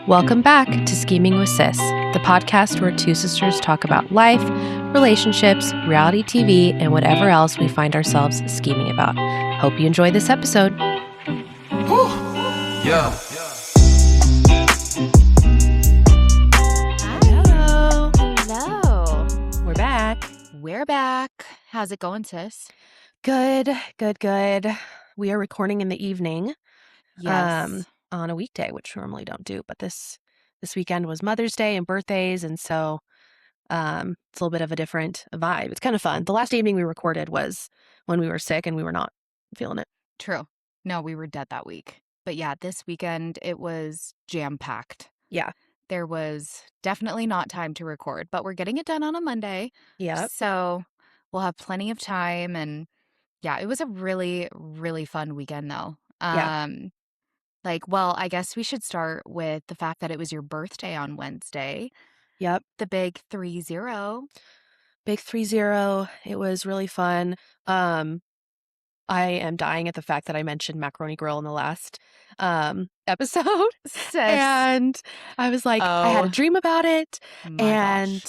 Welcome back to Scheming with Sis, the podcast where two sisters talk about life, relationships, reality TV, and whatever else we find ourselves scheming about. Hope you enjoy this episode. Yeah. Hello. Hello. We're back. We're back. How's it going, sis? Good. We are recording in the evening. Yes. On a weekday, which we normally don't do, but this weekend was Mother's Day and birthdays, and so it's a little bit of a different vibe. It's kind of fun. The last evening we recorded was when we were sick and we were not feeling it. True. No, we were dead that week. But yeah, this weekend it was jam-packed. Yeah. There was definitely not time to record, but we're getting it done on a Monday. Yep. So we'll have plenty of time. And yeah, it was a really, really fun weekend though. Yeah. I guess we should start with the fact that it was your birthday on Wednesday. Yep. The big 3-0. Big 3-0. It was really fun. I am dying at the fact that I mentioned Macaroni Grill in the last episode. Sis. And I was like, I had a dream about it. My and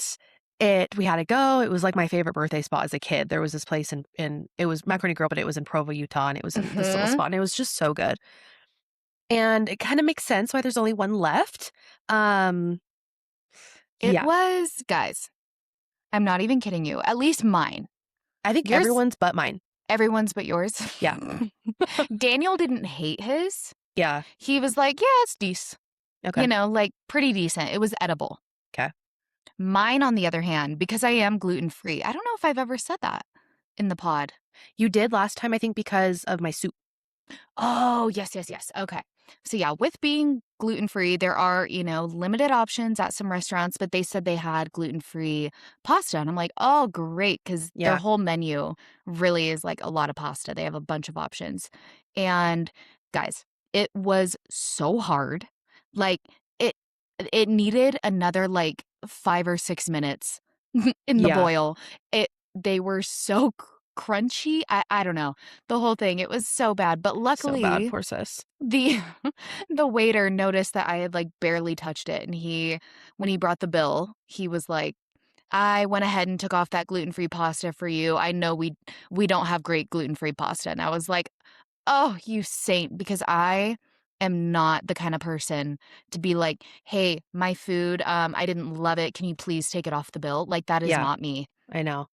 gosh. we had to go. It was like my favorite birthday spot as a kid. There was this place in it was Macaroni Grill, but it was in Provo, Utah, and it was in this little spot, and it was just so good. And it kind of makes sense why there's only one left. It was, guys, I'm not even kidding you. At least mine. I think Yours- everyone's but mine. Everyone's but yours. Yeah. Daniel didn't hate his. Yeah. He was like, yeah, it's decent. Okay. You know, like pretty decent. It was edible. Okay. Mine, on the other hand, because I am gluten-free. I don't know if I've ever said that in the pod. You did last time, I think, because of my soup. Oh, yes. Okay. So yeah, with being gluten-free, there are, limited options at some restaurants, but they said they had gluten-free pasta. And I'm like, oh, great, because their whole menu really is like a lot of pasta. They have a bunch of options. And guys, it was so hard. Like it needed another like 5 or 6 minutes in the boil. They were so crunchy. I don't know. The whole thing, it was so bad. But luckily, So bad, poor sis. the waiter noticed that I had like barely touched it, and when he brought the bill, he was like, I went ahead and took off that gluten-free pasta for you. I know we don't have great gluten-free pasta. And I was like, oh, you saint, because I am not the kind of person to be like, hey, my food, I didn't love it. Can you please take it off the bill? Like, that is not me. I know.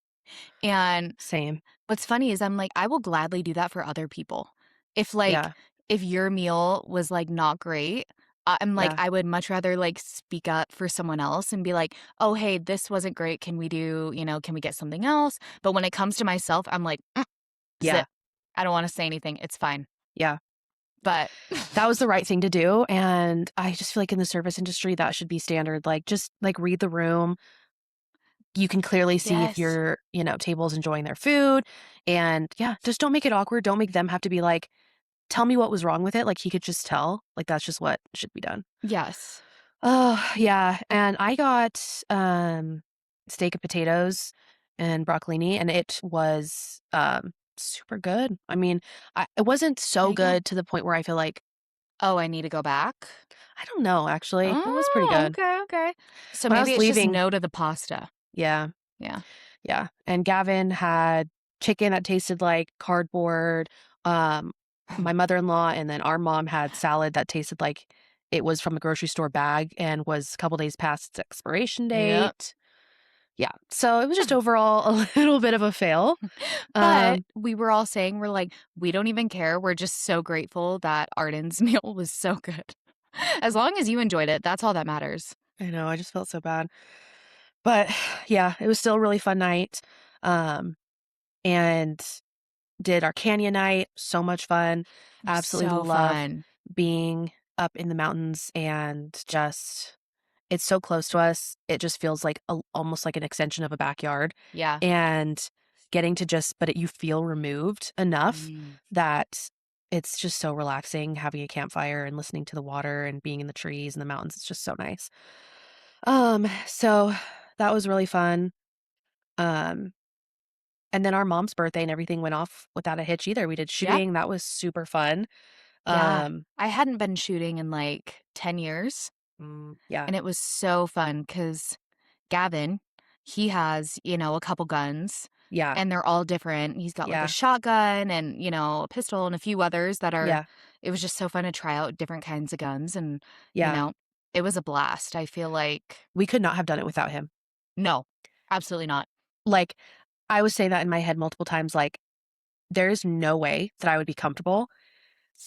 And Same. what's funny is I'm like, I will gladly do that for other people. If your meal was like not great, I'm like, I would much rather like speak up for someone else and be like, oh, hey, this wasn't great. Can we can we get something else? But when it comes to myself, I'm like, zip. I don't want to say anything. It's fine. Yeah. But that was the right thing to do. And I just feel like in the service industry, that should be standard. Like, just like read the room. You can clearly see if your, table's enjoying their food. And just don't make it awkward. Don't make them have to be like, tell me what was wrong with it. Like, he could just tell. Like, that's just what should be done. Yes. Oh, yeah. And I got steak and potatoes and broccolini, and it was super good. I mean, it wasn't so good to the point where I feel like, oh, I need to go back. I don't know, actually. It was pretty good. Okay. So When I maybe was it's leaving- just no to the pasta. Yeah. Yeah. And Gavin had chicken that tasted like cardboard. My mother-in-law and then our mom had salad that tasted like it was from a grocery store bag and was a couple days past its expiration date. Yep. Yeah. So it was just overall a little bit of a fail. But we were all saying, we're like, we don't even care. We're just so grateful that Arden's meal was so good. As long as you enjoyed it, that's all that matters. I know. I just felt so bad. But yeah, it was still a really fun night. And did our canyon night. So much fun. Absolutely So love fun. being up in the mountains, and just it's so close to us. It just feels like almost like an extension of a backyard. Yeah. And getting to but you feel removed enough that it's just so relaxing, having a campfire and listening to the water and being in the trees and the mountains. It's just so nice. So that was really fun. And then our mom's birthday and everything went off without a hitch either. We did shooting. That was super fun. Yeah. I hadn't been shooting in like 10 years. Yeah. And it was so fun because Gavin, he has, a couple guns Yeah. and they're all different. He's got like a Yeah. shotgun and, a pistol and a few others that are, Yeah. it was just so fun to try out different kinds of guns. And, Yeah. it was a blast. I feel like, We could not have done it without him. no, absolutely not. Like, I would say that in my head multiple times, like, there's no way that I would be comfortable.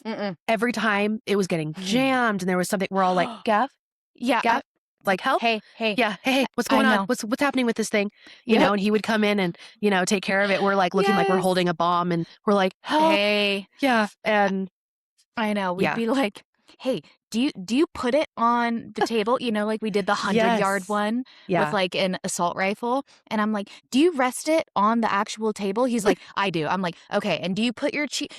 Mm-mm. Every time it was getting jammed and there was something, we're all like, Gav, Yeah. Gav, like, help? Hey, hey, Yeah. Hey, what's I going on? know. What's happening with this thing? Yep. And he would come in and, take care of it. We're like looking like we're Yes. holding a bomb and we're like, help. Hey. Yeah. And I know. We'd yeah. be like, "Hey, do you put it on the table?" Like we did the 100-yard Yes. one with Yeah. like an assault rifle, and I'm like, "Do you rest it on the actual table?" He's like, "I do." I'm like, "Okay, and do you put your just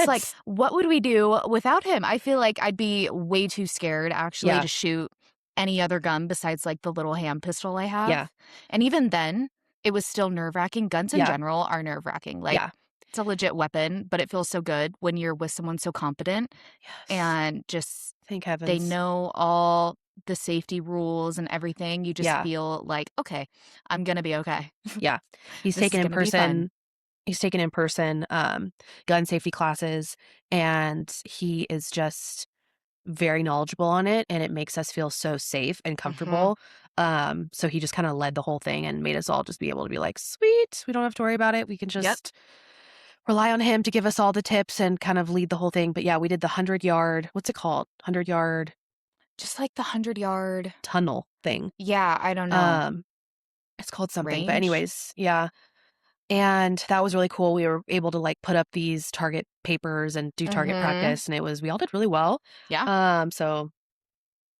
like Yes. what would we do without him?" I feel like I'd be way too scared actually Yeah. to shoot any other gun besides like the little hand pistol I have. Yeah. And even then, it was still nerve-wracking. Guns in Yeah. general are nerve-wracking. Like Yeah. it's a legit weapon, but it feels so good when you're with someone so competent Yes. and just Thank they heavens. know all the safety rules and everything. You just Yeah. feel like, "Okay, I'm gonna be okay. Yeah. He's This is taken in gonna be fun." person He's taken in person, gun safety classes, and he is just very knowledgeable on it, and it makes us feel so safe and Mhm. comfortable. So he just kinda led the whole thing and made us all just be able to be like, "Sweet, we don't have to worry about it. We can Yep. just rely on him to give us all the tips and kind of lead the whole thing." But yeah, we did the 100-yard what's it called? 100-yard Just like the 100-yard. tunnel thing. Yeah, I don't know. Um, it's called something, but Range? anyways, yeah. And that was really cool. We were able to, like, put up these target papers and do target Mhm. practice, and we all did really well. Yeah, So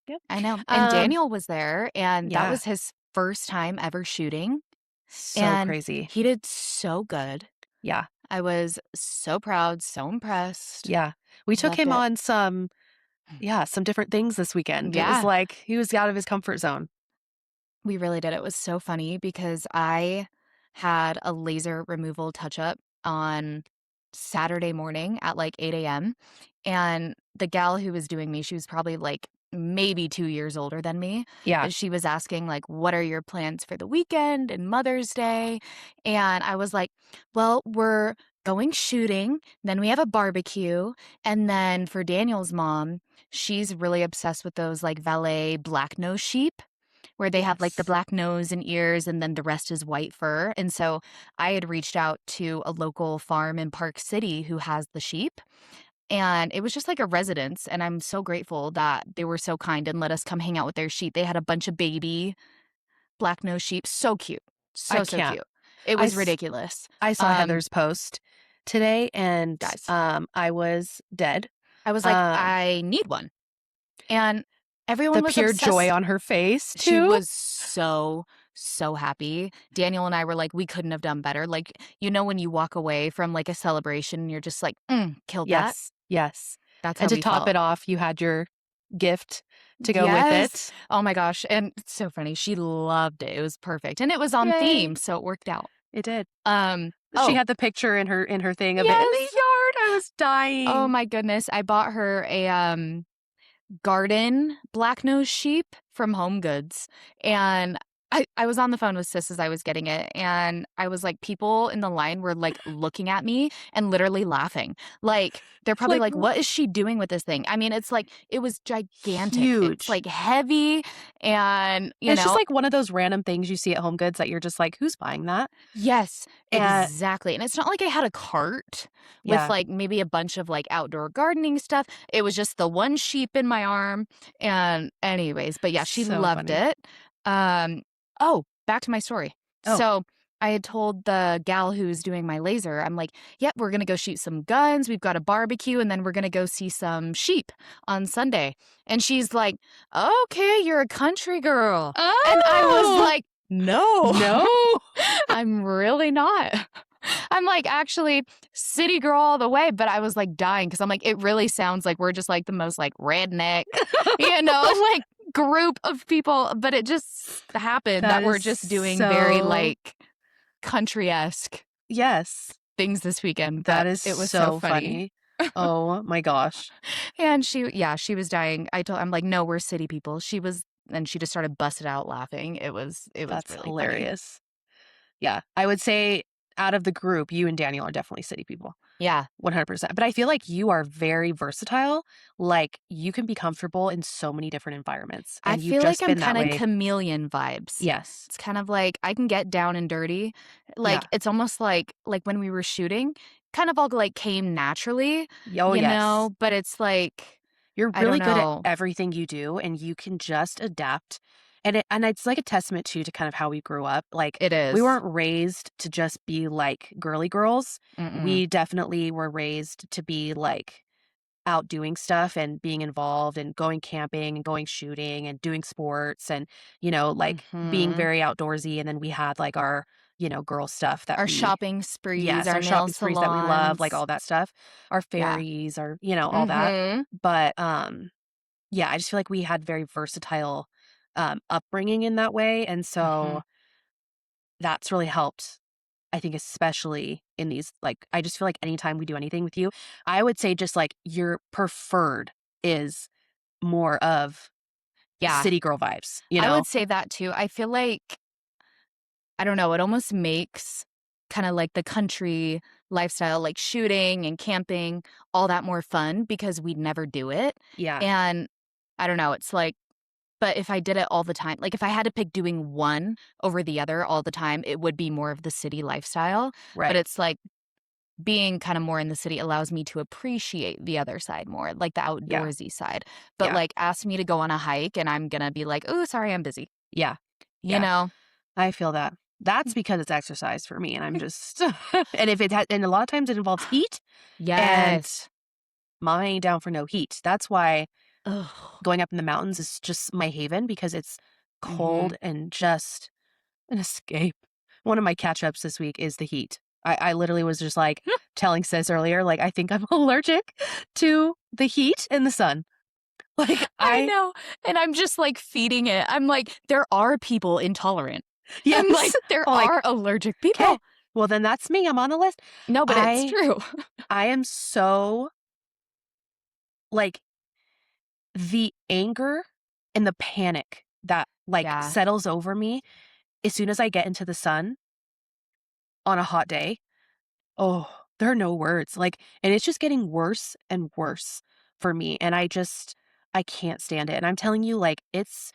yep. I know. And Um, Daniel was there, and that yeah, was his first time ever shooting, so and crazy. he did so good. Yeah, I was so proud, so impressed. yeah. We took Loved him it. on some different things this weekend. It was Yeah. like he was out of his comfort zone. We really did. It was so funny because I had a laser removal touch up on Saturday morning at like 8 a.m. And the gal who was doing me, she was probably like maybe 2 years older than me. Yeah, But she was asking, like, what are your plans for the weekend and Mother's Day? And I was like, well, we're going shooting. Then we have a barbecue. And then for Daniel's mom, she's really obsessed with those like valet black nose sheep where they have like the yes. black nose and ears and then the rest is white fur. And so I had reached out to a local farm in Park City who has the sheep. And it was just like a residence. And I'm so grateful that they were so kind and let us come hang out with their sheep. They had a bunch of baby black nose sheep. So cute. I So can't. cute. It I was s ridiculous. I saw Um, Heather's post today, and, guys, I was dead. I was like, Um, I need one. And the everyone was pure joy obsessed. on her face She too. was so, so happy. Daniel and I were like, we couldn't have done better. Like, when you walk away from like a celebration and you're just like, killed that. Yes, yes. That's And how to we top felt. it off, you had your gift to go with Yes. it. Oh my gosh. And it's so funny. She loved it. It was perfect. And it was on theme, Yay. so it worked out. It did. She Oh, had the picture in her thing of it in the yes. yard. I was Oh dying. my goodness. I bought her a garden black nose sheep from Home Goods. And I was on the phone with Sis as I was getting it. And I was like, people in the line were like looking at me and literally laughing. Like, they're probably Like, like, what is she doing with this thing? I mean, it's like, it was gigantic. It's huge. like heavy. And, It's just like one of those random things you see at Home Goods that you're just like, "Who's buying that?" yes, And exactly. And it's not like I had a cart with yeah, like maybe a bunch of like outdoor gardening stuff. It was just the one sheep in my arm. And anyways, but yeah, she so loved funny. it. Um oh, back to my story. Oh, So I had told the gal who's doing my laser, I'm like, yep, we're gonna go shoot some guns. We've got a barbecue, and then we're gonna go see some sheep on Sunday. And she's like, okay, you're a country girl. And I was oh, like, no. no. I'm really not. I'm like, actually, city girl all the way, but I was like dying because I'm like, it really sounds like we're just like the most like redneck, like group of people. But it just happened that That we're is just doing very so like country esque yes. things this weekend. That But is it was so so funny. funny. Oh my gosh. And she was dying. I'm like, "No, we're city people." And she just started busted out laughing. It was That's really funny. hilarious. Yeah. I would say out of the group, you and Daniel are definitely city people. Yeah. 100%. But I feel like you are very versatile. Like, you can be comfortable in so many different environments, I and you've feel like just I'm been that kinda way. chameleon vibes. Yes. It's kind of like I can get down and dirty. Like, Yeah. it's almost like when we were shooting, kind of all, like, came naturally, Oh, yes. but it's like, You're I don't really good at know. everything you do, and you can just adapt. And it's like a testament to kind of how we grew up. Like, It we is. weren't raised to just be like girly girls. Mm-mm. We definitely were raised to be like out doing stuff and being involved and going camping and going shooting and doing sports and, like being Mhm. very outdoorsy. And then we had like our, girl stuff that Our we, shopping sprees, yes, our our nail shopping sprees that we love, like salons. all that stuff, our Yeah. fairies, our, all that. Mhm. But, yeah, I just feel like we had very versatile, upbringing in that way. And so Mhm. that's really helped. I think especially in these, like, I just feel like anytime we do anything with you, I would say just like your preferred is more of Yeah. city girl vibes, you I know? would say that too. I feel like I don't know, it almost makes kinda like the country lifestyle, like shooting and camping, all that more fun because we'd never do it, Yeah, and I don't know, it's like but if I did it all the time like, if I had to pick doing one over the other all the time, it would be more of the city lifestyle, but right. it's like being kinda more in the city allows me to appreciate the other side more, like the Yeah, outdoorsy side, but, yeah, like, ask me to go on a hike, and I'm gonna be like, "Ooh, sorry, I'm busy." yeah, You yeah. know? I feel that. That's because it's exercise for me, and I'm just and if and a lot of times it involves heat, and Yes. mom ain't down for no heat. That's why Ugh. going up in the mountains is just my haven because it's cold Mhm. and just an escape. One of my catch ups this week is the heat. I literally was just like telling Sis earlier, like, I think I'm allergic to the heat and the sun. Like, I know, and I'm just, like, feeding it. I'm like, "There are people intolerant." I'm like, yes. "There I'm like, are allergic okay, people." well, then that's me. I'm on the list. No, but it's I, true. I am so like the anger and the panic that like Yeah. settles over me as soon as I get into the sun on a hot day. Oh, there are no words, like, and it's just getting worse and worse for me, and I can't stand it, and I'm telling you, like, it's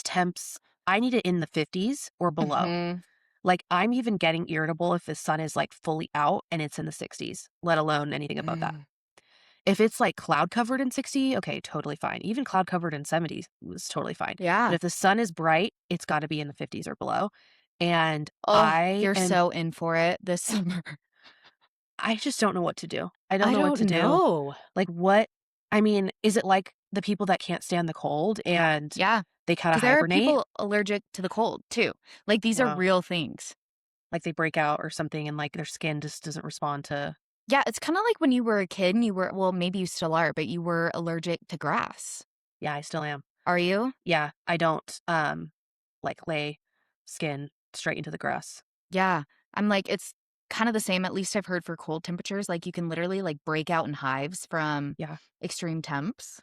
temps. I need it in the 50s or below. Mhm. Like, I'm even getting irritable if the sun is, like, fully out and it's in the 60s, let alone anything above that. Mm. If it's, like, cloud covered in 60, okay, totally fine. Even cloud covered in 70s was totally fine, but Yeah. if the sun is bright, it's gotta be in the 50s or below, and Oh, you're so in for it this summer. I just don't know what to do. I don't I know what don't to do. know. Like, what I mean, is it like the people that can't stand the cold and Yeah, they kinda because there are hibernate? people allergic to the cold too. Like, these are Wow. real things. Like, they break out or something and, like, their skin just doesn't respond to. Yeah, it's kinda like when you were a kid and you were well, maybe you still are, but you were allergic to grass. Yeah, I still am. Are you? Yeah, I don't, like, lay skin straight into the grass. Yeah. I'm like, it's kind of the same, at least I've heard for cold temperatures, like, you can literally, like, break out in hives from Yeah. extreme temps.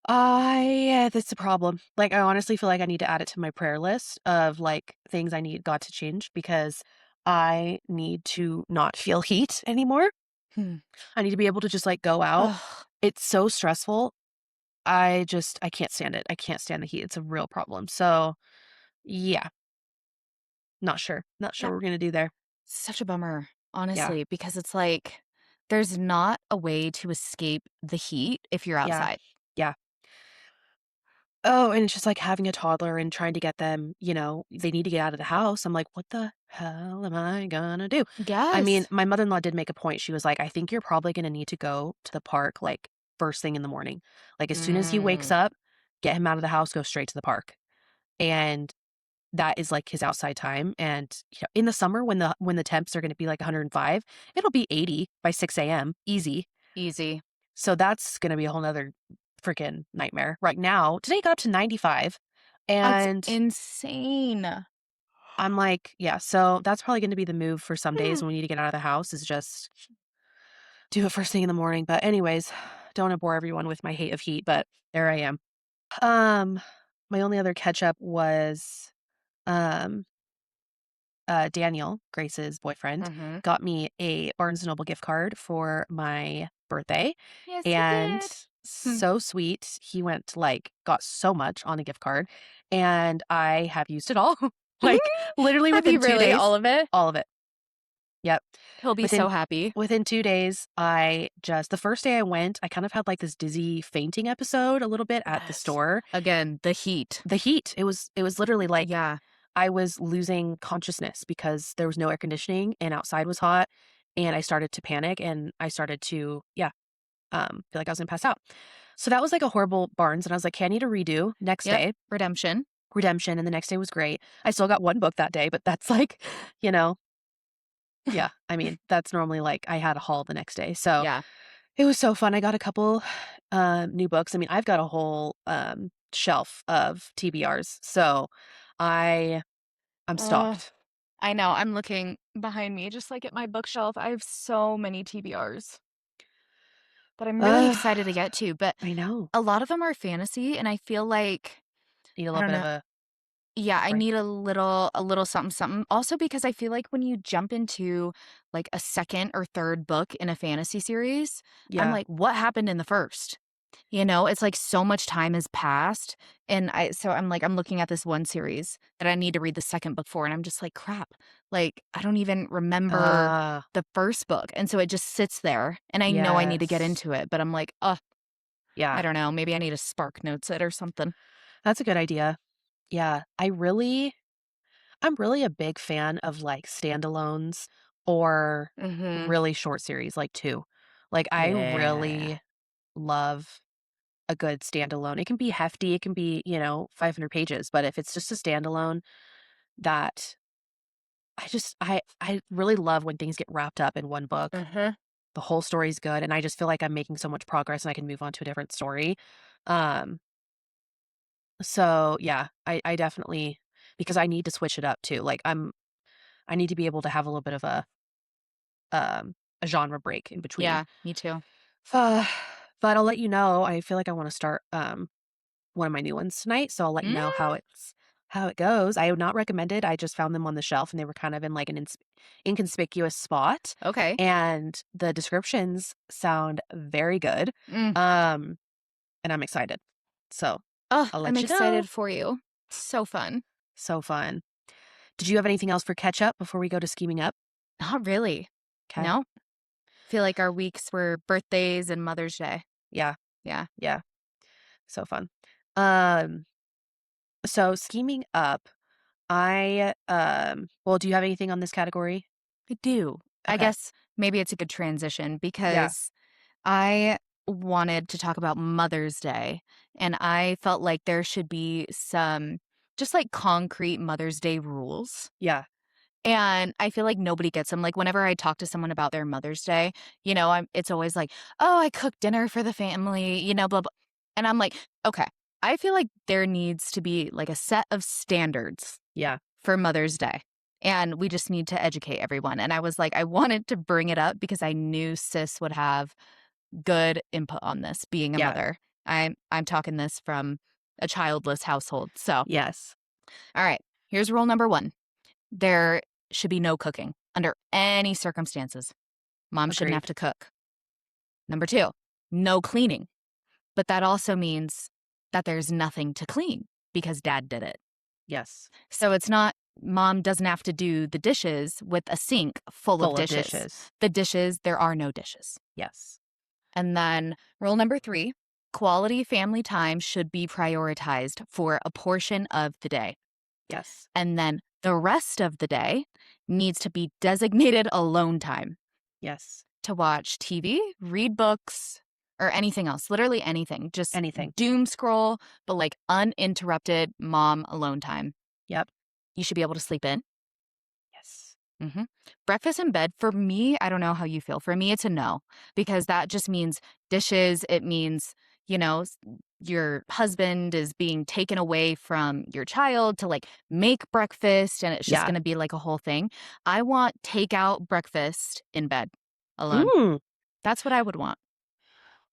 Yeah, that's a problem. Like, I honestly feel like I need to add it to my prayer list of, like, things I need God to change because I need to not feel heat anymore. Hmm. I need to be able to just, like, go out. Ugh. It's so stressful. I can't stand it. I can't stand the heat. It's a real problem. So, yeah, not sure. Not sure Yeah, what we're gonna do there. such a bummer, Yeah. honestly, because it's like, there's not a way to escape the heat if you're Yeah. outside. Yeah. Oh, and it's just like having a toddler and trying to get them, they need to get out of the house. I'm like, "What the hell am I gonna do?" I mean, Yes. my mother-in-law did make a point. She was like, "I think you're probably gonna need to go to the park, like, first thing in the morning. Like, as soon as he wakes Mm. up, get him out of the house, go straight to the park." And that is, like, his outside time, and, in the summer when the temps are gonna be, like, 105, it'll be 80 by 6 a.m., easy. Easy. So that's gonna be a whole 'nother freaking nightmare. Right now today it got up to 95, That's and insane. I'm like, yeah, so that's probably gonna be the move for some days Hmm. when we need to get out of the house is just do it first thing in the morning. But anyways, don't wanna bore everyone with my hate of heat, but there I am. Um, my only other catch up was, um, Daniel, Grace's boyfriend, Mhm. got me a Barnes& Noble gift card for my birthday, Yes, he and did. Hmm. so sweet. He went, like got so much on a gift card, and I have used it all, like, literally Have within you 2 really? days. All of it? All of it. Yep. He'll be Within so happy. within 2 days, I just the first day I went, I kind of had, like, this dizzy fainting episode a little bit at the Yes. store. Again, the heat. The heat, it was literally like Yeah. I was losing consciousness because there was no air conditioning and outside was hot, and I started to panic, and I started to, yeah, feel like I was gonna pass out. So that was, like, a horrible Barnes, and I was like, "Okay, I need a redo." Next Yep. day, Redemption. redemption, and the next day was great. I still got 1 book that day, but that's like, you know yeah, I mean, that's normally, like, I had a haul the next day, so Yeah. it was so fun. I got a couple, new books. I mean, I've got a whole, shelf of TBRs, so I I'm Ugh. stocked. I know. I'm looking behind me, just like at my bookshelf. I have so many TBRs that I'm really Ugh, excited to get to, but I know. a lot of them are fantasy, and I feel like Need a I little don't bit of know. a Yeah, I break. need a little something something. Also because I feel like when you jump into like a second or third book in a fantasy series, I'm Yeah. like, what happened in the first? You know, it's like so much time has passed. And I'm like, I'm looking at this one series that I need to read the second book for. And I'm just like, crap. Like, I don't even remember Ah, the first book. And so it just sits there. And I know I need to get yes. into it. But I'm like, I Yeah, don't know. Maybe I need to spark notes it or something. that's a good idea. Yeah, I'm really a big fan of, like, standalones or Mm-hmm. really short series, like 2. Like, I Yeah. really love a good standalone. It can be hefty, it can be, 500 pages, but if it's just a standalone that I really love when things get wrapped up in one book. Mm-hmm. The whole story's good, and I just feel like I'm making so much progress and I can move on to a different story. Um, so yeah, I definitely because I need to switch it up too. Like I need to be able to have a little bit of a genre break in between. Yeah, me too. Uh, but I'll let you know. I feel like I want to start one of my new ones tonight, so I'll let you know Mm, how it goes. I would not recommend it. I just found them on the shelf and they were kind of in like an inconspicuous spot, okay. and the descriptions sound very good. Mm. Um, and I'm excited. So Oh, I'll I'm let you know. excited for you. So fun. So fun. Did you have anything else for catch up before we go to scheming up? Not really. Okay. No. Feel like our weeks were birthdays and Mother's Day. Yeah. Yeah. Yeah. So fun. Um, so scheming up, well, do you have anything on this category? I do. I Okay. guess maybe it's a good transition Yeah. because I wanted to talk about Mother's Day, and I felt like there should be some just like concrete Mother's Day rules. Yeah. And I feel like nobody gets them. Like, whenever I talk to someone about their Mother's Day, it's always like, "Oh, I cooked dinner for the family," blah, blah. And I'm like, "Okay, I feel like there needs to be, like, a set of standards Yeah. for Mother's Day, and we just need to educate everyone." And I was like, I wanted to bring it up because I knew sis would have good input on this, being a Yeah. mother. I'm talking this from a childless household. So, Yes. all right, here's rule number 1. There should be no cooking under any circumstances. Mom shouldn't have Agreed. to cook. Number 2, no cleaning. But that also means that there's nothing to clean because dad did it. Yes. So it's not mom doesn't have to do the dishes with a sink full of Full of dishes. dishes. The dishes, there are no dishes. Yes. And then rule number 3, quality family time should be prioritized for a portion of the day. Yes. And then the rest of the day needs to be designated alone time Yes. to watch TV, read books, or anything else. Literally anything. Just Anything. doom scroll, but like uninterrupted mom alone time. Yep. You should be able to sleep in. Yes. hmm Breakfast in bed, for me, I don't know how you feel. For me, it's a no, because that just means dishes. It means, your husband is being taken away from your child to like make breakfast, and it's just Yeah. going to be like a whole thing. I want takeout breakfast in bed alone. Mm. That's what I would want.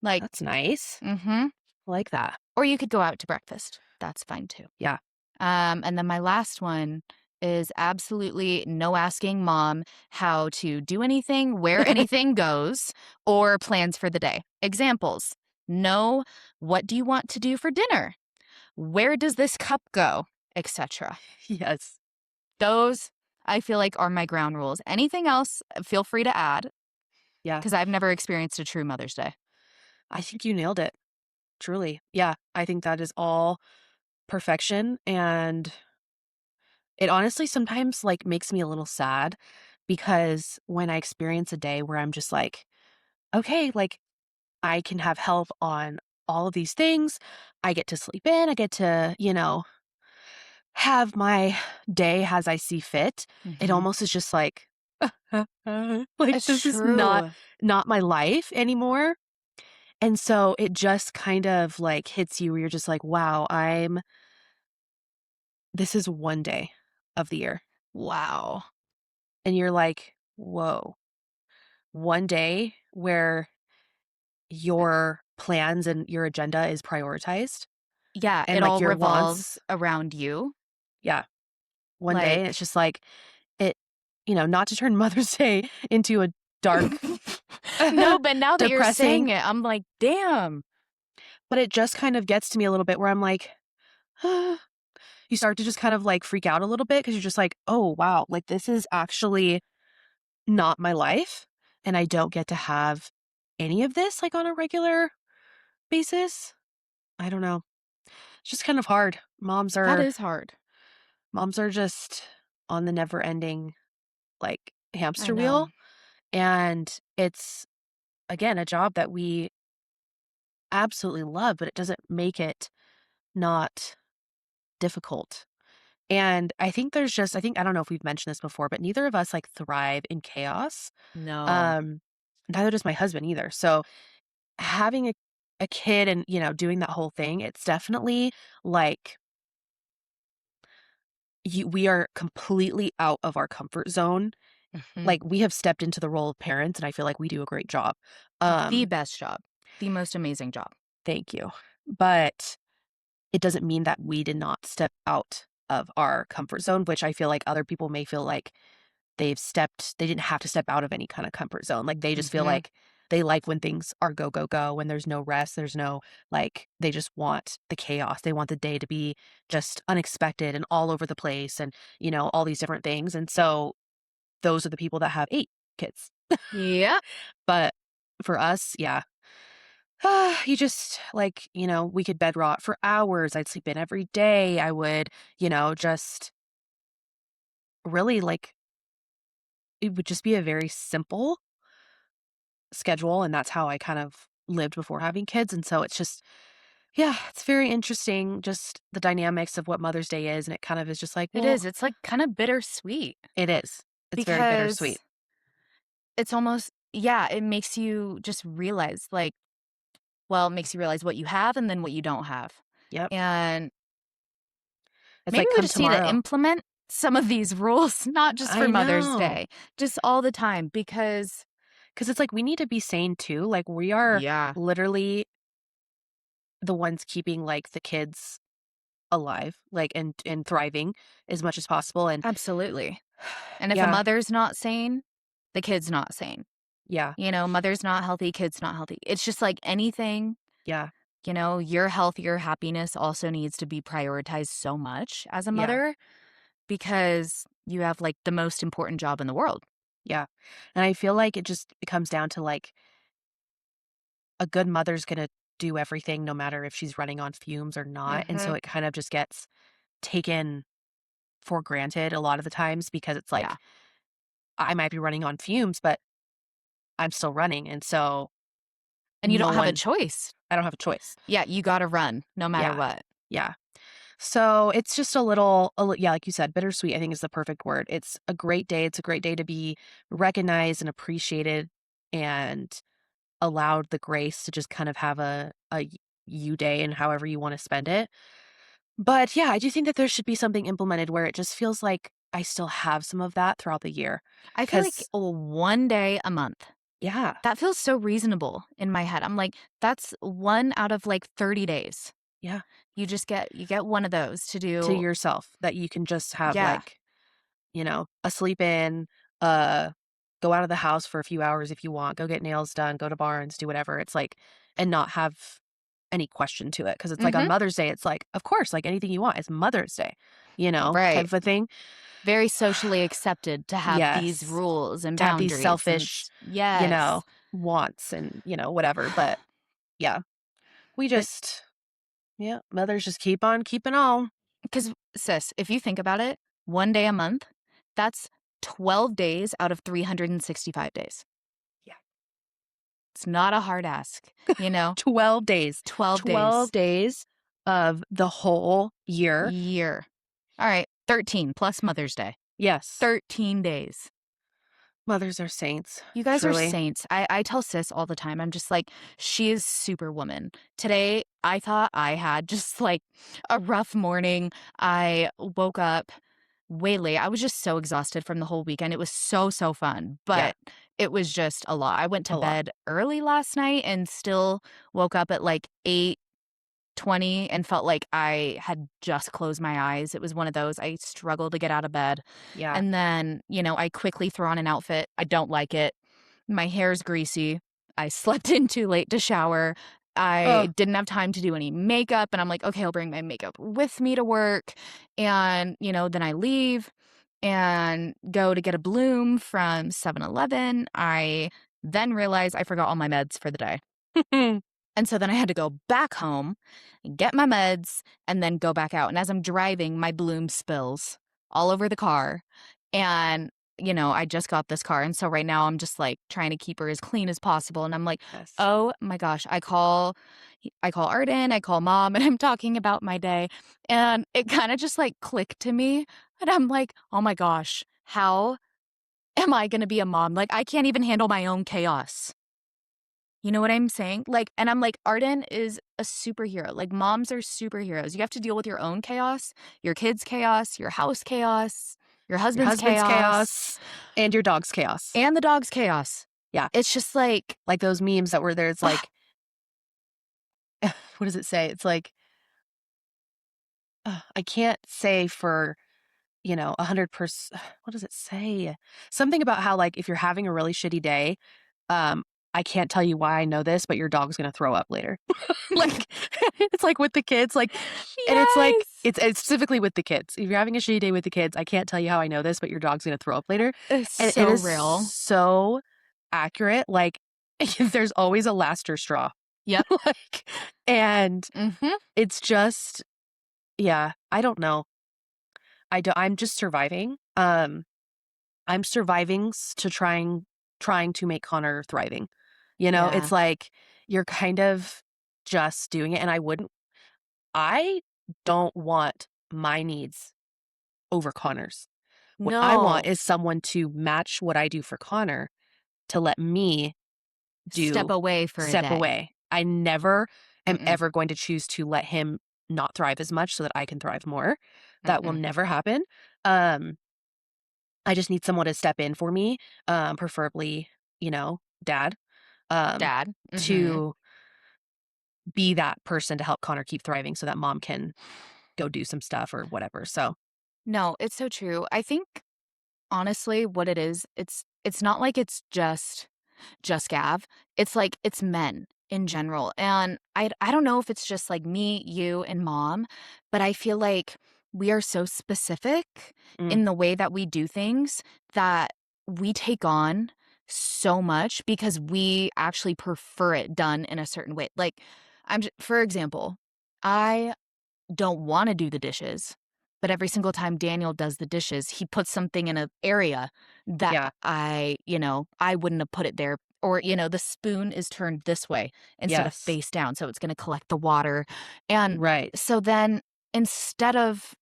Like, That's nice. mhm. I like that. Or you could go out to breakfast. That's fine too. Yeah. And then my last one is absolutely no asking mom how to do anything, where anything goes, or plans for the day. Examples. No, what do you want to do for dinner? Where does this cup go? Etc. Yes. Those I feel like are my ground rules. Anything else, feel free to add Yeah. because I've never experienced a true Mother's Day. I think you nailed it. Truly. Yeah. I think that is all perfection. And it honestly sometimes like makes me a little sad because when I experience a day where I'm just like, okay, like I can have help on all of these things. I get to sleep in. I get to, have my day as I see fit. It Mhm. almost is just like, like It's this is not true. not my life anymore. And so it just kind of like hits you where you're just like, wow, this is one day of the year. Wow. And you're like, whoa, one day where your plans and your agenda is prioritized Yeah, and it like all your wants. revolves around you. Yeah. One day. And it's Like, just like it, not to turn Mother's Day into a dark, no, but now that you're saying depressing, it, I'm like, damn. but it just kind of gets to me a little bit where I'm like, you start to just kind of like freak out a little bit because you're just like, oh, wow, like this is actually not my life. And I don't get to have any of this like on a regular basis. I don't know. It's just kind of hard. That is hard. Moms are just on the never ending like I hamster know. wheel. And it's again a job that we absolutely love, but it doesn't make it not difficult. And I think I don't know if we've mentioned this before, but neither of us like thrive in chaos. No. Um, Neither does my husband either. So having a kid and, doing that whole thing, it's definitely like we are completely out of our comfort zone. Mhm. Like we have stepped into the role of parents and I feel like we do a great job. The Um, best job. The most amazing job. Thank you. But it doesn't mean that we did not step out of our comfort zone, which I feel like other people may feel like they didn't have to step out of any kind of comfort zone. Like they just feel Mhm. like they like when things are go, go, go, when there's no rest, there's no like, they just want the chaos. They want the day to be just unexpected and all over the place and, all these different things. And so those are the people that have 8 kids. Yep. But for us, yeah, you just like, we could bed rot for hours. I'd sleep in every day. I would, just really like it would just be a very simple schedule. And that's how I kind of lived before having kids. And so it's just, yeah, it's very interesting, just the dynamics of what Mother's Day is. And it kind of is just like, It well, is. It's like kind of bittersweet it is. It's very bittersweet. because it's almost, yeah, it makes you just realize, like, well, it makes you realize what you have and then what you don't have. Yep. And It's maybe like, we come just need to tomorrow. implement some of these rules, not just for I Mother's know. Day, just all the time because, Cause it's like, we need to be sane too. Like, we are yeah, literally the ones keeping like the kids alive, like, and thriving as much as possible. And absolutely. And if a yeah, mother's not sane, the kid's not sane. yeah, Mother's not healthy, kid's not healthy. It's just like anything, yeah, your health, your happiness also needs to be prioritized so much as a yeah, mother because you have like the most important job in the world. yeah. And I feel like it comes down to like a good mother's gonna do everything no matter if she's running on fumes or not. And so Mhm. it kind of just gets taken for granted a lot of the times because it's Yeah. like I might be running on fumes, but I'm still running. And so And you don't have a no, choice. I don't have a choice. Yeah, you gotta run no matter Yeah. what. Yeah. So it's just yeah, like you said, bittersweet, I think is the perfect word. It's a great day. It's a great day to be recognized and appreciated and allowed the grace to just kind of have a you day and however you want to spend it. But yeah, I do think that there should be something implemented where it just feels like I still have some of that throughout the year. I feel like Cause one day a month. Yeah. That feels so reasonable in my head. I'm like, that's 1 out of, like, 30 days. Yeah. You get one of those to To do. yourself that you can just have, Yeah, like, a sleep in, uh, go out of the house for a few hours if you want, go get nails done, go to Barnes, do whatever. It's like and not have any question to it because it's like on mhm, Mother's Day, it's like, of course, like anything you want, it's Mother's Day, type right. of a thing. Very socially accepted to have these Yes. rules and To have these boundaries and selfish, s you yes. know, wants and, whatever, but yeah, we But just yeah, mothers just keep on keeping on. because sis, if you think about it, 1 day a month, that's 12 days out of 365 days. Yeah. It's not a hard ask, 12 days. 12 12 days, days of the whole year. year. Alright, 13 plus Mother's Day. Yes. 13 days. Mothers are saints, You guys are truly. saints. I tell sis all the time, I'm just like, she is superwoman. Today, I thought I had just like a rough morning. I woke up way late. I was just so exhausted from the whole weekend. It was so, so fun, Yeah, but it was just a lot. I went to a lot. bed early last night and still woke up at like 8:20 and felt like I had just closed my eyes. It was one of those. I struggled to get out of bed. Yeah. And then, I quickly throw on an outfit. I don't like it. My hair's greasy. I slept in too late to shower. Oh, I didn't have time to do any makeup, and I'm like, "Okay, I'll bring my makeup with me to work." And, then I leave and go to get a Bloom from 7-Eleven. I then realize I forgot all my meds for the day. And so then I had to go back home, get my meds, and then go back out. And as I'm driving, my Bloom spills all over the car. And, I just got this car. And so right now I'm just like trying to keep her as clean as possible. And I'm like, yes. oh my gosh, I call Arden, I call mom, and I'm talking about my day. And it kind of just like clicked to me. And I'm like, oh my gosh, how am I going to be a mom? Like, I can't even handle my own chaos. You know what I'm saying? Like, and I'm like, Arden is a superhero. Like, moms are superheroes. You have to deal with your own chaos, your kids' chaos, your house chaos, your Your husband's husband's chaos, chaos and your dog's chaos. and the dog's chaos. Yeah. It's just like, Like those memes that were there. It's ugh, like, what does it say? It's like, I can't say for 100%. What does it say? Something about how, like, if you're having a really shitty day, I can't tell you why I know this, but your dog's gonna throw up later. Like, it's like with the kids, like, and it's like, yes, it's specifically with the kids. If you're having a shitty day with the kids, I can't tell you how I know this, but your dog's gonna throw up later. it's And it so is real. so accurate. Like, there's always a laster straw. Yep. Like, and Mm-hmm. it's just, yeah, I don't know. I'm just surviving. I'm surviving to trying to make Connor thriving. It's Yeah. like you're kind of just doing it, and I don't want my needs over Connor's. What I want No. is someone to match what I do for Connor to let me Step do away for a step day. away. I never am Mm-mm. ever going to choose to let him not thrive as much so that I can thrive more. That will Mm-mm. never happen. Um, I just need someone to step in for me, preferably, dad, um, Dad. Mm-hmm. to be that person to help Connor keep thriving so that mom can go do some stuff or whatever. So, No, it's so true. I think honestly what it is, it's not like it's just Gav. It's like it's men in general. And I don't know if it's just like me, you, and mom, but I feel like we are so specific mm, in the way that we do things that we take on so much because we actually prefer it done in a certain way. Like for example, I don't wanna do the dishes, but every single time Daniel does the dishes, he puts something in an area that yeah, I wouldn't have put it there, or, the spoon is turned this way instead of yes, face down, so it's gonna collect the water, and right, so then instead of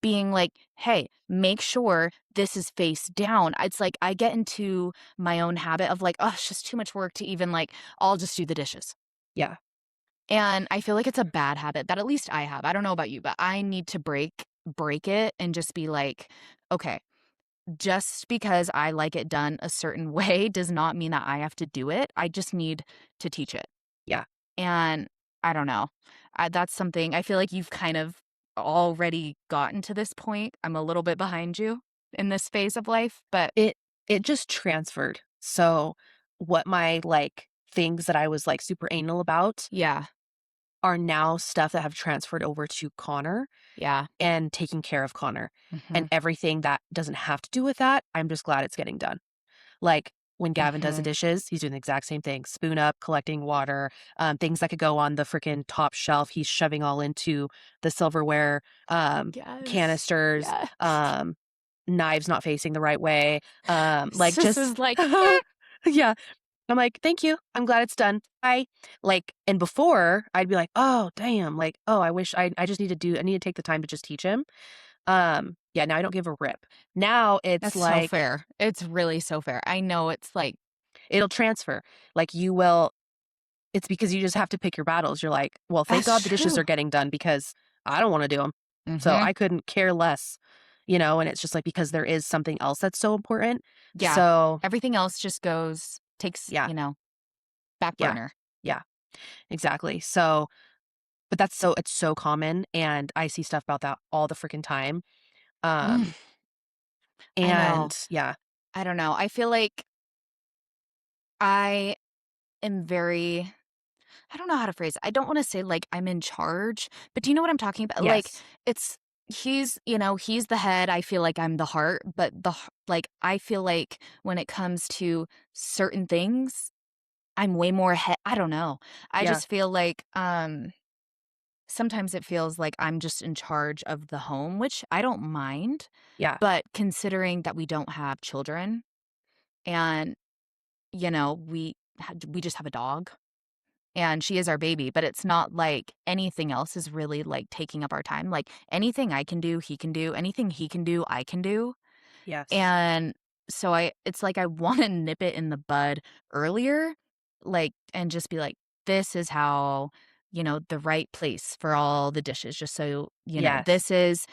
being like, "Hey, make sure this is face down," it's like I get into my own habit of like, "Oh, it's just too much work to even, like, I'll just do the dishes." yeah, And I feel like it's a bad habit that at least I have. I don't know about you, but I need to break it and just be like, "Okay, just because I like it done a certain way does not mean that I have to do it. I just need to teach it. Yeah. And I don't know. That's something I feel like you've kind of already gotten to this point. I'm a little bit behind you in this phase of life, but It it just transferred. So, what my, like, things that I was, like, super anal about yeah. are now stuff that have transferred over to Connor Yeah. and taking care of Connor, and Mhm. everything that doesn't have to do with that, I'm just glad it's getting done. Like, when Gavin does the Mhm. dishes, he's doing the exact same thing, spoon up, collecting water, things that could go on the freaking top shelf, he's shoving all into the silverware, Yes. canisters, Yeah. knives not facing the right way, like, Sis just is like, "Eh." yeah. I'm like, "Thank you. I'm glad it's done. Bye." Like, and before, I'd be like, "Oh, damn." Like, "Oh, I just I need to take the time to just teach him." Yeah, now I don't give a rip. Now it's That's so like fair. It's really so fair. I know it's like it'll transfer. Like, you will it's because you just have to pick your battles. You're like, "Well, thank that's God the dishes are true. getting done because I don't wanna do them, so Mhm. I couldn't care less." And it's just like because there is something else that's so important. Yeah. So, Everything else just takes, yeah, back yeah, burner. yeah, exactly. So but it's so common, and I see stuff about that all the freaking time. Mm, Um, I know. and yeah, I don't know. I feel like I am very I don't know how to phrase it. I don't wanna say, like, I'm in charge, but do you know what I'm talking about? Like, yes, it's he's the head, I feel like I'm the heart, but I feel like when it comes to certain things, I'm way more I don't know. I yeah, just feel like, sometimes it feels like I'm just in charge of the home, which I don't mind, yeah, but considering that we don't have children and, we just have a dog and she is our baby, but it's not like anything else is really, like, taking up our time, like, anything I can do, he can do, anything he can do, I can do, yes, and so it's like I wanna nip it in the bud earlier, like, and just be like, "This is how, the right place for all the dishes, just so yes. this is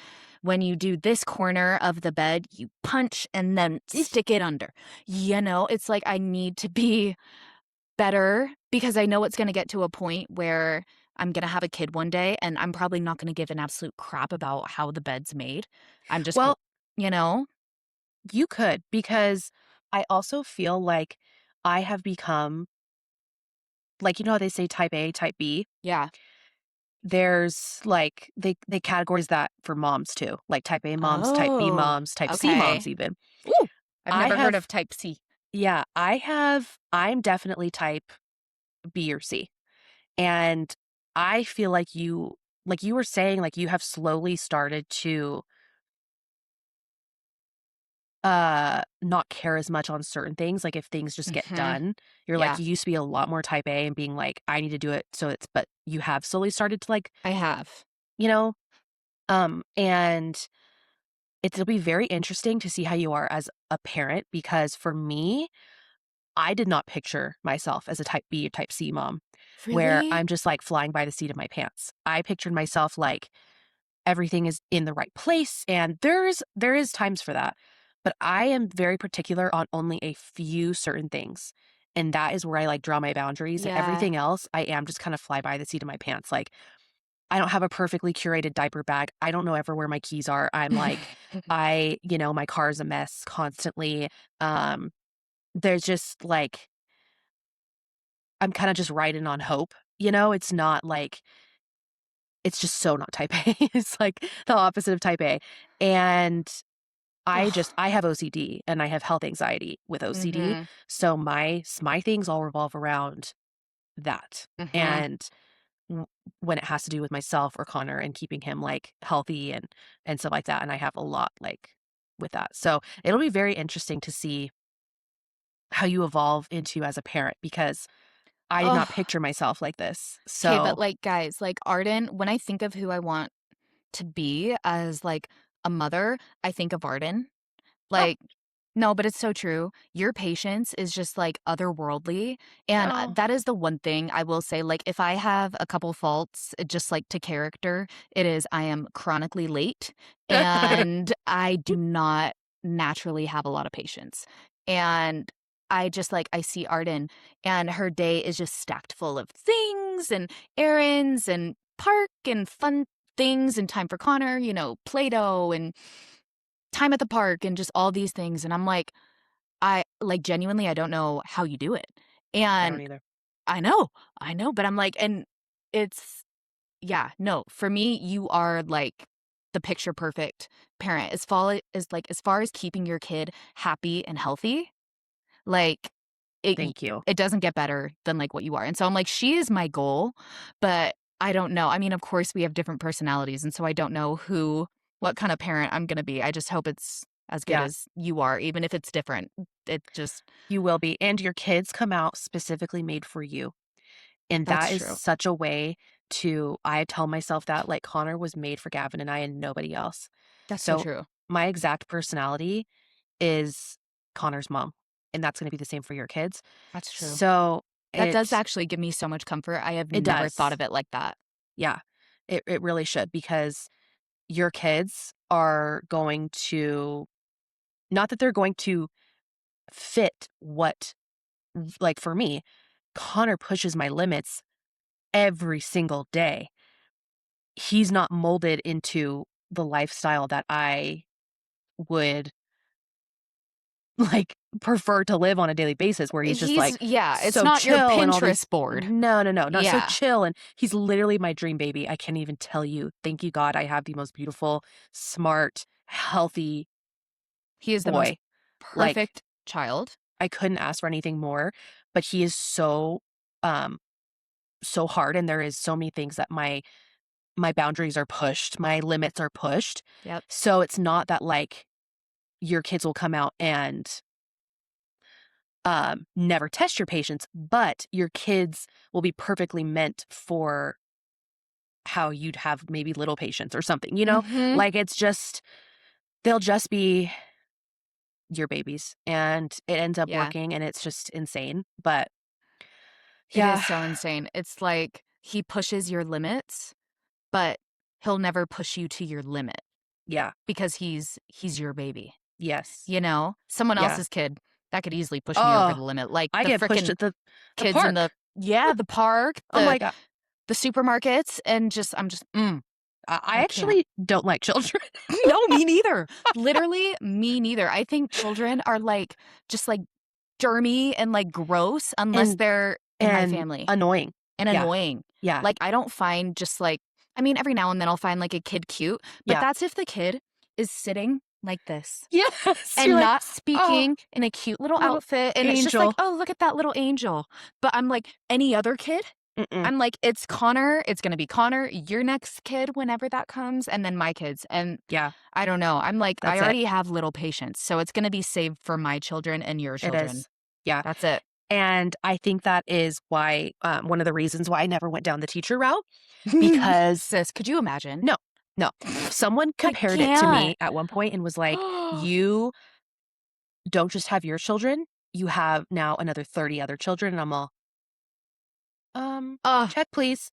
when you do this corner of the bed, you punch and then Eesh. stick it under." It's like I need to be better because I know it's gonna get to a point where I'm gonna have a kid one day, and I'm probably not gonna give an absolute crap about how the bed's made. I'm just go Well, you know? you could because I also feel like I have become like how they say type A, type B. Yeah. There's like they categorize that for moms too, like type A moms, type B Oh, moms, type C moms okay. even. Ooh, I've I never heard have of type C. yeah, I'm definitely type B or C. And I feel like you were saying, like, you have slowly started to, not care as much on certain things, like, if things just get Mhm. done, you're like Yeah, you used to be a lot more type A and being like, "I need to do it," so it's but you have slowly started to, like, I have. you know, and it'll be very interesting to see how you are as a parent because for me, I did not picture myself as a type B or type C mom, where Really? I'm just, like, flying by the seat of my pants. I pictured myself like everything is in the right place, and there is times for that, but I am very particular on only a few certain things, and that is where I, like, draw my boundaries, and Yeah. everything else, I am just kinda fly by the seat of my pants, like, I don't have a perfectly curated diaper bag, I don't know ever where my keys are, I'm like my car is a mess constantly, um, there's just, like I'm kinda just riding on hope, it's not like it's just so not type A. It's like the opposite of type A. And Ugh. I have OCD and I have health anxiety with OCD. Mhm. So my things all revolve around that. Mhm. And w- when it has to do with myself or Connor and keeping him like healthy and stuff like that. And I have a lot like with that. So it'll be very interesting to see how you evolve into as a parent because I did not Ugh. picture myself like this. 'Kay, but, So like, guys, like, Arden when I think of who I want to be as, like, a mother, I think of Arden. oh Like no, but it's so true. Your patience is just, like, otherworldly, and, oh that is the one thing I will say, like, if I have a couple faults, just, like, to character, it is I am chronically late, and I do not naturally have a lot of patience. And I just like, I see Arden and her day is just stacked full of things and errands and park and fun things and time for Connor, Play-Doh and time at the park and just all these things. And I'm like, I like genuinely, I don't know how you do it. I don't And either. I know, but I'm like, and it's, yeah, no, for me, you are like the picture perfect parent as far as keeping your kid happy and healthy. Like, Thank you. it doesn't get better than, like, what you are, and so I'm like, she is my goal, but I don't know. I mean, of course, we have different personalities, and so I don't know what kind of parent I'm gonna be. I just hope it's as good Yeah, as you are, even if it's different. It just you will be. And your kids come out specifically made for you. And That's that is true. such a way I tell myself that like Connor was made for Gavin and I and nobody else. That's so So true. my exact personality is Connor's mom. And that's going to be the same for your kids. That's true. So That does it actually give me so much comfort. I have it never thought does. of it like that. Yeah. It really should because your kids are going to not that they're going to fit what like for me, Connor pushes my limits every single day. He's not molded into the lifestyle that I would, like, prefer to live on a daily basis where he's just, like, It's so not your chill and all these Pinterest board. No, no, no, not so Yeah. chill, and he's literally my dream baby. I can't even tell you. Thank you, God, I have the most beautiful, smart, healthy He is the most boy. Like, perfect child. I couldn't ask for anything more, but he is um, so hard, and there is so many things that my boundaries are pushed, my limits are pushed. Yep. So it's not that, like, your kids will come out and never test your patience, but your kids will be perfectly meant for how you'd have maybe little patience or something, you know? Mhm. Like it's just they'll just be your babies and it ends up Yeah. working and it's just insane. But It is yeah, so insane. It's like he pushes your limits, but he'll never push you to your limit yeah, because he's your baby. yes, Someone yeah. else's kid that could easily push me over Oh, the limit, like I the get pushed frickin' at the kids in park. the park, Oh my God. the supermarkets, and I'm just, I I can't. actually don't like children. No, me neither. Literally, me neither. I think children are like just like germy and like gross unless and they're in my and family annoying. and Yeah, annoying. yeah, Like I don't find just like I mean every now and then I'll find like a kid cute, but yeah. that's if the kid is sitting like this Yes, you're and like, not "Oh, speaking in a cute little little outfit and it's just like, angel." "Oh, look at that little angel." But I'm like any other kid Mm-mm. I'm like, it's Connor. It's going to be Connor, your next kid, whenever that comes, and then my kids. And Yeah, I don't know. I'm like, I that's it. already have little patience. So it's going to be saved for my children and your It children. is. Yeah, That's it. and I think that is why, one of the reasons why I never went down the teacher route because Sis, could you imagine? no, no. Someone I compared it to can't. me at one point and was like, "You don't just have your children, you have now another 30 other children," and I'm all, uh, check please."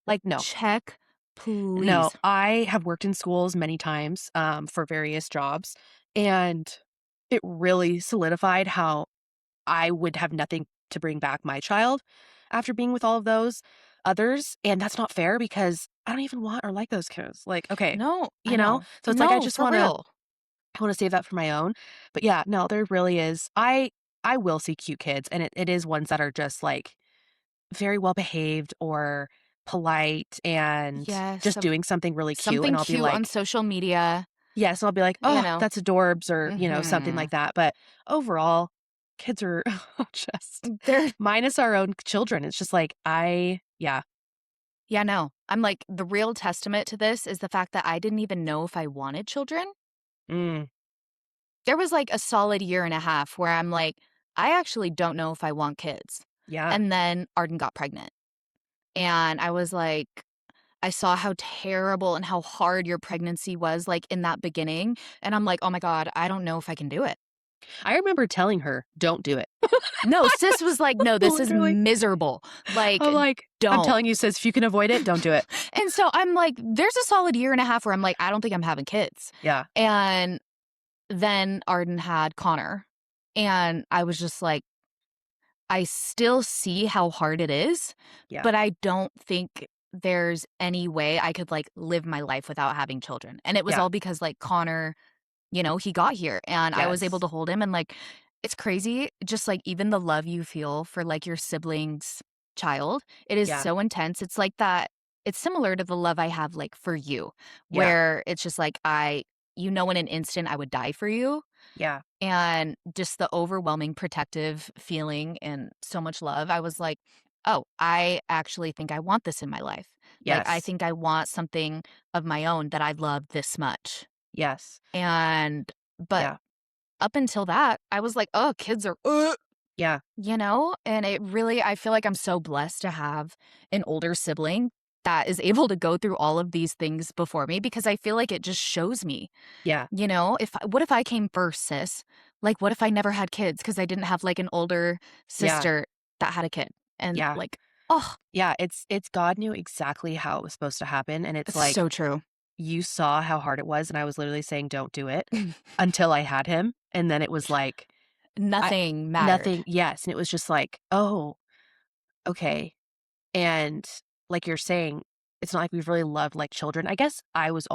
Like, no. check, No, please. I have worked in schools many times, for various jobs, and it really solidified how I would have nothing to bring back my child after being with all of those others, and that's not fair because I don't even want or like those kids. Like, okay, No, you I know? know. So it's like No, for real. I wanna save that for my own. But yeah, no, there really is. I will see cute kids, and it is ones that are just, like, very well behaved or polite and Yes, just doing something really cute, and something I'll be cute on like social media, yes, I'll be like, you "Oh, know. that's adorbs," or, something Hmm. like that, but overall, kids are just They're minus our own children, it's just like, yeah. Yeah, no. I'm like, the real testament to this is the fact that I didn't even know if I wanted children. Mm, There was like a solid year and a half where I'm like, I actually don't know if I want kids. yeah. And then Arden got pregnant. And I was like, I saw how terrible and how hard your pregnancy was like in that beginning. And I'm like, oh my God, I don't know if I can do it. I remember telling her, "Don't do it." No, sis was like, no, this is Literally. miserable. Like, I'm like, "I'm don't. telling you, sis, if you can avoid it, don't do it." And so I'm like, there's a solid year and a half where I'm like, I don't think I'm having kids. Yeah. And then Arden had Connor, and I was just like, I still see how hard it is, Yeah. but I don't think there's any way I could, like, live my life without having children, and it was Yeah. all because, like, Connor, he got here, and I was able Yes. to hold him, and, like, it's crazy, just, like, even the love you feel for, like, your sibling's child, it is Yeah. so intense. It's like that it's similar to the love I have, like, for you, Yeah. where it's just like, in an instant, I would die for you, Yeah. and just the overwhelming protective feeling and so much love, I was like, "Oh, I actually think I want this in my life." Like, I Yes. think I want something of my own that I love this much. Yes. And but Yeah. up until that, I was like, "Oh, kids are," Yeah. and it really I feel like I'm so blessed to have an older sibling that is able to go through all of these things before me because I feel like it just shows me, Yeah. what if I came first, sis? Like, what if I never had kids because I didn't have, like, an older Yeah. sister that had a kid? And, Yeah. like, oh, Yeah. It's God knew exactly how it was supposed to happen, and it's it's like so true. you saw how hard it was, and I was literally saying, "Don't do it," until I had him, and then it was like I Nothing mattered. nothing. Yes, and it was just like, "Oh, okay." And like you're saying, it's not like we've really loved like children. I guess I was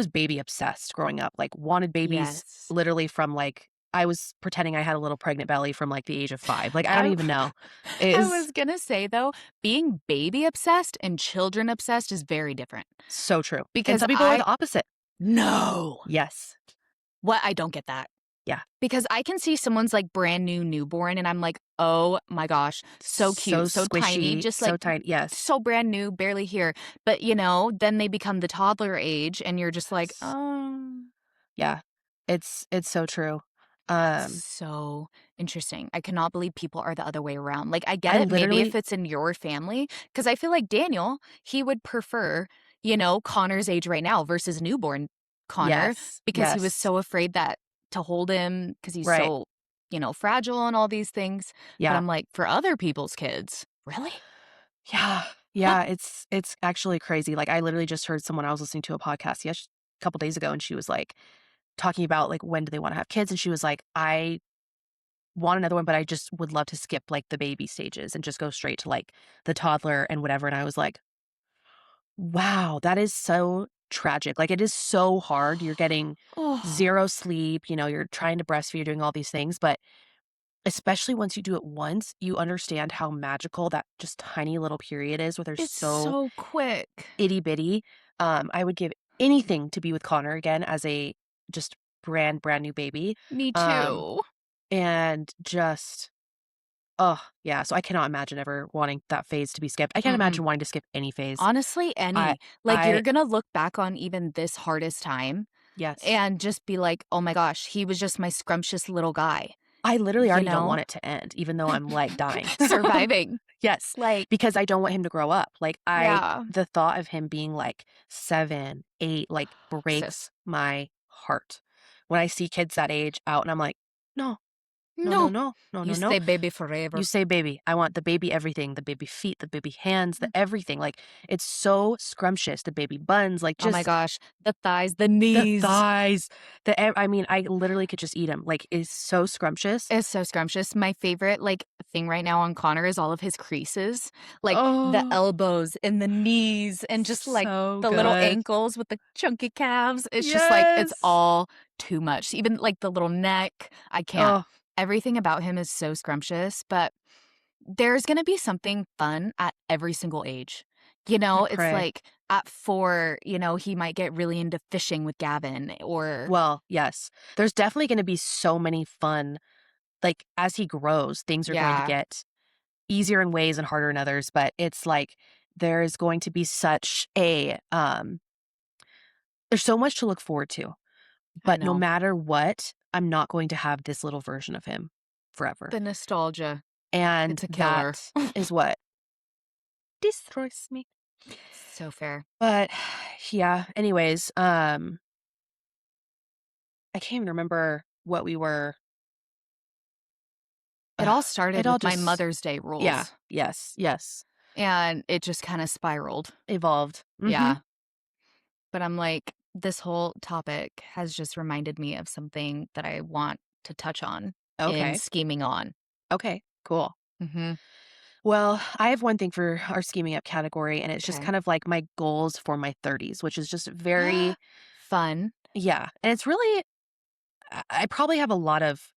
baby obsessed growing up, like wanted babies Yes. literally from like I was pretending I had a little pregnant belly from like the age of 5. Like I don't I even know. It I is was gonna say, though, being baby obsessed and children obsessed is very different so true. And because some people are I the opposite. No. Yes. What? I don't get that. Yeah. Because I can see someone's, like, brand new newborn, and I'm like, "Oh my gosh, so So cute, so tiny, squishy, just, like, so tiny. Yes. so brand new, barely here." But, then they become the toddler age, and you're just like, Yes. Yeah. It's so true. Um, so interesting. I cannot believe people are the other way around. Like, I get I it maybe if literally it's in your family, because I feel like Daniel, he would prefer, Connor's age right now versus newborn Connor yes, because he was yes. so afraid that to hold him because he's Right. so, fragile and all these things. But Yeah. I'm like, for other people's kids, really? Yeah. Huh. Yeah, it's actually crazy. Like I literally just heard someone I was listening to a podcast a couple days ago, and she was like talking about like when do they want to have kids, and she was like, I want another one, but I just would love to skip like the baby stages and just go straight to like the toddler and whatever. And I was like, wow, that is so tragic. Like it is so hard. You're getting Oh, zero sleep, you're trying to breastfeed, you're doing all these things, but especially once you do it once, you understand how magical that just tiny little period is where they're it's so so quick. itty bitty. I would give anything to be with Connor again as a just brand new baby. Me Um, too. and just oh, yeah, so I cannot imagine ever wanting that phase to be skipped. I can't Mm-mm. imagine wanting to skip any phase. Honestly, I any. Like, I you're gonna look back on even this hardest time yes. and just be like, "Oh my gosh, he was just my scrumptious little guy," I literally you already don't know? want it to end, even though I'm, like, dying. Surviving. Yes, Like, because I don't want him to grow up. Like, yeah, the thought of him being, like, 7, 8, like, sis. breaks my heart. When I see kids that age out and I'm like, "No, no, no, No. no, no, You no, no." stay baby You forever. say baby. I want the baby everything, the baby feet, the baby hands, the everything. Like, it's so scrumptious, the baby buns, like, Oh my just gosh, the thighs, the the knees. thighs, I mean, I literally could just eat him. Like, it's so scrumptious. It's so scrumptious. My favorite, like, thing right now on Connor is all of his creases, like, the Oh, elbows and the knees and just, like, so the little good. ankles with the chunky calves. It's just, like, it's Yes. all too much. Even, like, the little neck, I can't. Oh, Everything about him is so scrumptious, but there's gonna be something fun at every single age. I It's pray. like at 4, he might get really into fishing with Gavin or Well, yes. There's definitely gonna be so many fun like, as he grows, things are going to yeah, get easier in ways and harder in others, but it's like there's going to be such there's so much to look forward to, I but no know. matter what, I'm not going to have this little version of him forever, The nostalgia, and it's a killer. that is what destroys me. So fair. But, yeah, anyways, I can't even remember what we were It all it started all with my just Mother's Day yeah, rules, yes, yes, and it just kinda spiraled. evolved. Mhm. Yeah, but I'm like, this whole topic has just reminded me of something that I want to touch on in Okay. scheming on. Okay, cool. Mhm. Well, I have one thing for our scheming up category, and it's just Okay. kind of like my goals for my 30s, which is just very Fun. yeah, and it's really I probably have a lot of,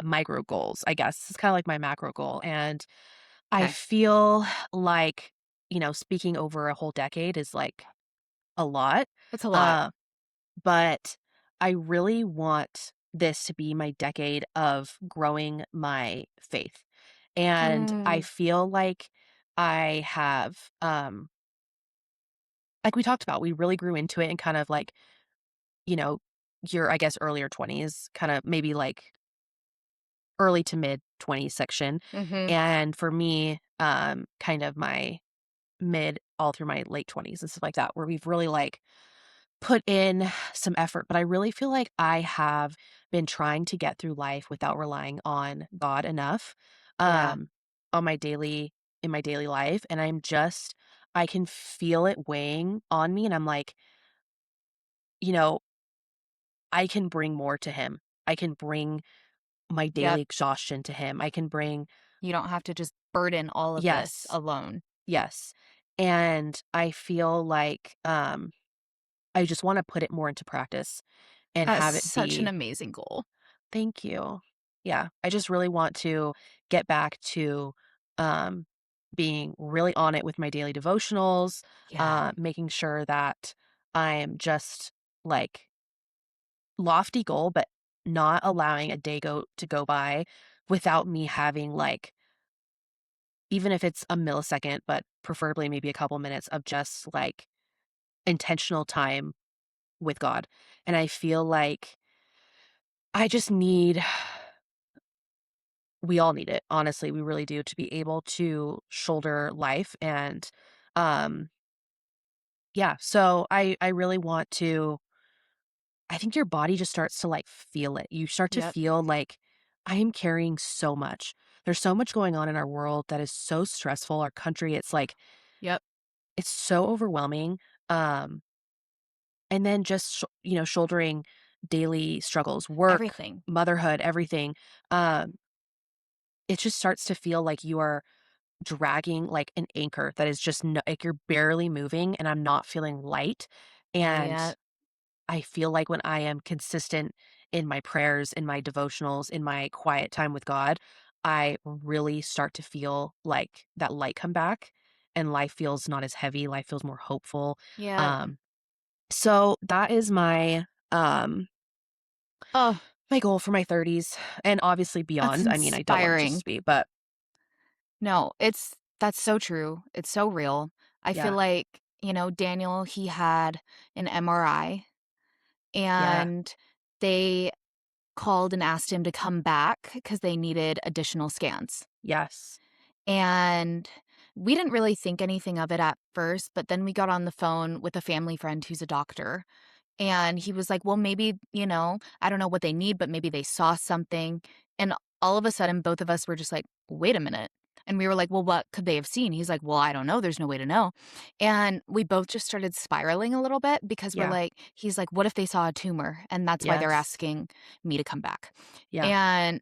micro goals, I guess. It's kinda like my macro goal, and I Okay. feel like, speaking over a whole decade is, like, a lot, It's a lot. uh, but I really want this to be my decade of growing my faith, and I Mm, feel like I have, like we talked about, we really grew into it and kind of like, you know, your, I guess, earlier 20s, kinda maybe, like, early to mid 20s section, mhm. and for me, kind of my mid all through my late 20s and stuff like that, where we've really, like, put in some effort, but I really feel like I have been trying to get through life without relying on God enough, Yeah. um, on my daily in my daily life, and I can feel it weighing on me, and I'm like, you know, I can bring more to him. I can bring my daily Yep. exhaustion to him. I can bring You don't have to just burden all of this yes. alone. Yes. And I feel like, I just wanna put it more into practice and That's have it such an be amazing goal. thank you. Yeah, I just really want to get back to, um, being really on it with my daily devotionals, Yeah. making sure that I'm just, like, lofty goal, but not allowing a day to go by without me having, like, even if it's a millisecond, but preferably maybe a couple minutes of just, like, intentional time with God, and I feel like I just need we all need it, honestly, we really do, to be able to shoulder life and, um, yeah, so I really want to I think your body just starts to, like, feel it. You start to Yep. feel like, "I am carrying so much." There's so much going on in our world that is so stressful, our country, it's like Yep. it's so overwhelming, um and then just, shouldering daily struggles, work, Everything. motherhood, everything, um, it just starts to feel like you are dragging like an anchor that is just no like you're barely moving and I'm not feeling light, and Yep. I feel like when I am consistent in my prayers, in my devotionals, in my quiet time with God, I really start to feel like that light come back and life feels not as heavy, life feels more hopeful, Yep. um, so that is Oh, my goal for my 30s and obviously that's beyond. I mean, I don't want it just inspiring. to be, but No, that's so true. It's so real. I feel yeah, like, Daniel, he had an MRI yeah, and they called and asked him to come back because they needed additional scans. yes, And we didn't really think anything of it at first, but then we got on the phone with a family friend who's a doctor. And he was like, "Well, maybe, I don't know what they need, but maybe they saw something." And all of a sudden, both of us were just like, "Wait a minute." And we were like, "Well, what could they have seen?" He's like, "Well, I don't know. There's no way to know." And we both just started spiraling a little bit because yeah, he's like, "What if they saw a tumor and that's why they're yes, asking me to come back?" yeah, And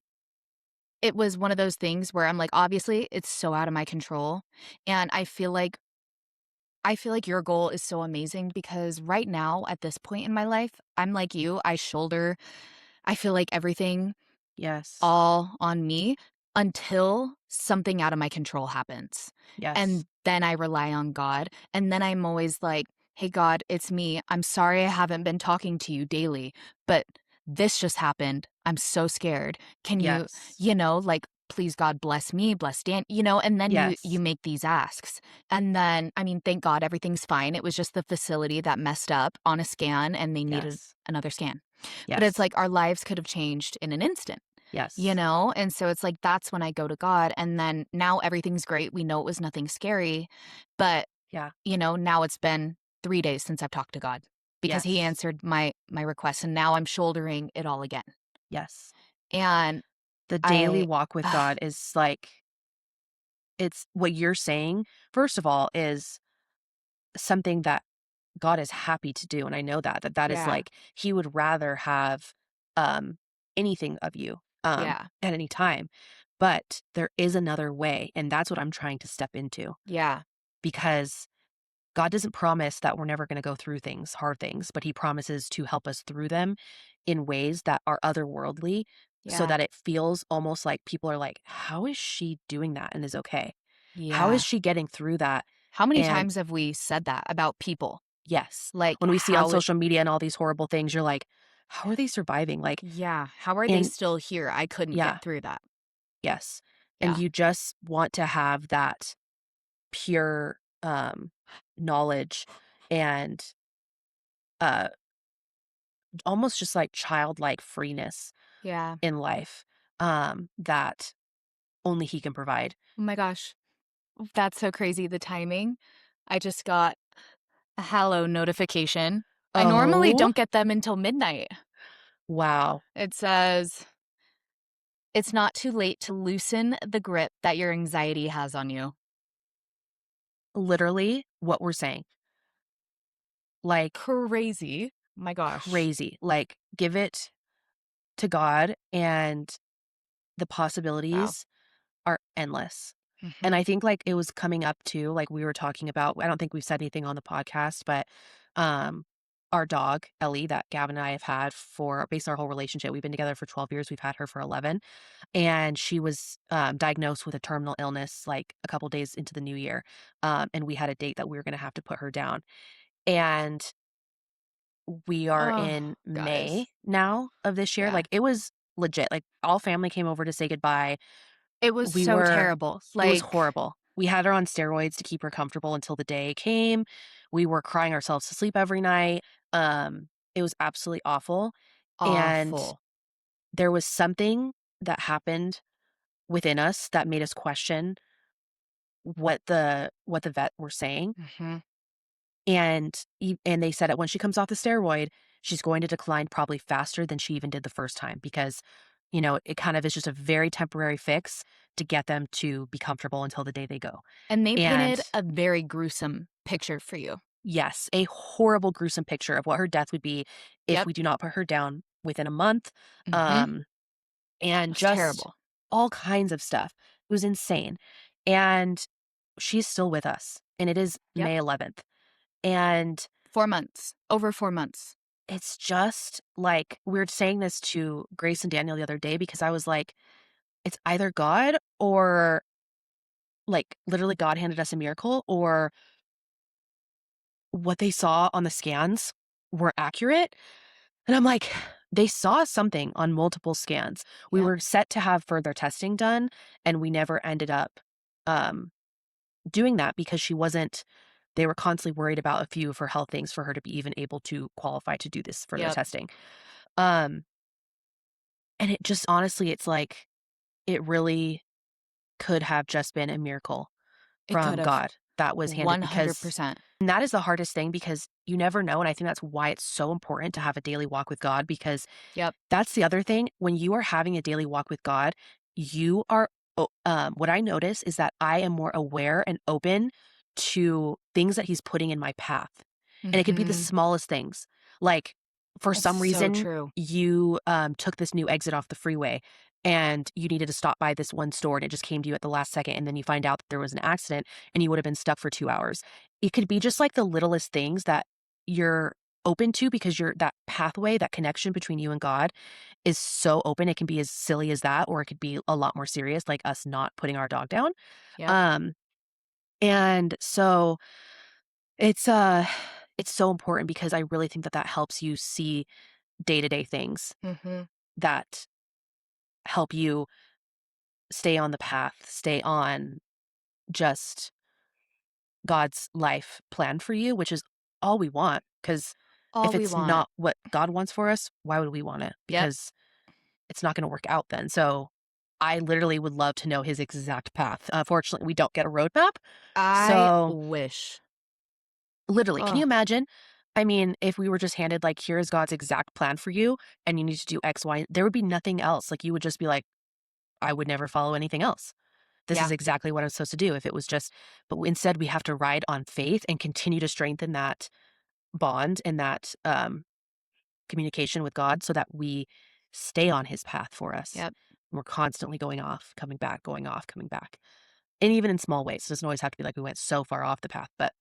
it was one of those things where I'm like, obviously, it's so out of my control. And I feel like your goal is so amazing because right now, at this point in my life, I'm like you. I feel like everything yes, all on me until something out of my control happens. yes, And then I rely on God. And then I'm always like, hey, God, it's me. I'm sorry I haven't been talking to you daily, but this just happened. I'm so scared. Can you, yes, please God bless me, bless Dan, and then you yes, make these asks. And then, I mean, thank God everything's fine. It was just the facility that messed up on a scan and they needed yes, another scan. But it's yes, like our lives could have changed in an instant. yes, And so it's like that's when I go to God, and then now everything's great. We know it was nothing scary, but, yeah, now it's been 3 days since I've talked to God because he yes, answered my request, and now I'm shouldering it all again. yes. And The daily I walk with God is like it's what you're saying, first of all, is something that God is happy to do, and I know that is, Yeah. like, he would rather have, um, anything of you, Yeah. at any time, but there is another way, and that's what I'm trying to step into Yeah. because God doesn't promise that we're never gonna go through things, hard things, but he promises to help us through them in ways that are otherworldly so Yeah. that it feels almost like people are like, "How is she doing that and is okay? How is Yeah. she getting through that?" How many And times have we said that about people? yes, Like, when we see on social media and all these horrible things, you're like, "How are they surviving?" Like, yeah, how are they and still here? I couldn't yeah, get through that. yes. And Yeah. you just want to have that pure, knowledge and, uh, almost just like childlike freeness Yeah. in life, that only he can provide. Oh my gosh. That's so crazy, the timing. I just got a Hallow notification. I normally Oh, don't get them until midnight. wow. It says, "It's not too late to loosen the grip that your anxiety has on you." Literally what we're saying. Like, Crazy. My gosh. crazy. Like, give it to God, and the Wow. possibilities are endless. And Mhm. I think, like, it was coming up to, like, we were talking about I don't think we've said anything on the podcast, but, um, our dog, Ellie, that Gavin and I have had for based on our whole relationship, we've been together for 12 years, we've had her for 11, and she was, diagnosed with a terminal illness, like, a couple days into the new year, and we had a date that we were gonna have to put her down, and we are Oh, in May guys. now of this year, Yeah. like, it was legit, like, all family came over to say goodbye. It was We so were terrible. It was Like, horrible. We had her on steroids to keep her comfortable until the day came. We were crying ourselves to sleep every night. It was absolutely awful, and awful. there was something that happened within us that made us question what the vet were saying, Mhm. and they said that when she comes off the steroid, she's going to decline probably faster than she even did the first time because, it kind of is just a very temporary fix to get them to be comfortable until the day they go. And they And painted a very gruesome picture for you. yes, a horrible, gruesome picture of what her death would be if Yep. we do not put her down within a month, Mhm. um, and It's just terrible. all kinds of stuff. It was insane. And she's still with us, and it is Yep. May 11th. And 4 months. Over 4 months. it's just like we were saying this to Grace and Daniel the other day because I was like, it's either God or like literally God handed us a miracle or what they saw on the scans were accurate. And I'm like, they saw something on multiple scans. We Yep. were set to have further testing done, and we never ended up um, doing that because they were constantly worried about a few of her health things for her to be even able to qualify to do this further Yep. testing. Um, and it just honestly, it's like, it really could have just been a miracle It from could have. God that was handed because 100%. and that is the hardest thing because you never know. And I think that's why it's so important to have a daily walk with God because Yep. that's the other thing. When you are having a daily walk with God, you are, what I notice is that I am more aware and open to things that He's putting in my path. And it could be the Mhm. smallest things. Like, for It's some so reason, true. you took this new exit off the freeway and you needed to stop by this one store and it just came to you at the last second. And then you find out that there was an accident and you would have been stuck for 2 hours. It could be just like the littlest things that you're open to because that pathway, that connection between you and God is so open. It can be as silly as that, or it could be a lot more serious, like us not putting our dog down. Yep. Um, and so it's it's so important because I really think that helps you see day-to-day things Mhm. that help you stay on the path, stay on just God's life plan for you, which is all we want. Because All if we it's want. not what God wants for us, why would we want it? Yep. Because it's not gonna work out then. So, I literally would love to know his exact path. Fortunately, we don't get a roadmap. I So, wish. literally, can you Oh, imagine? I mean, if we were just handed, like, "Here is God's exact plan for you, and you need to do X, Y," there would be nothing else. Like, you would just be like, "I would never follow anything else. This is yeah. exactly what I'm supposed to do." If it was just but instead, we have to ride on faith and continue to strengthen that bond and that communication with God so that we stay on his path for us. Yep. We're constantly going off, coming back, going off, coming back. And even in small ways. It doesn't always have to be like we went so far off the path. But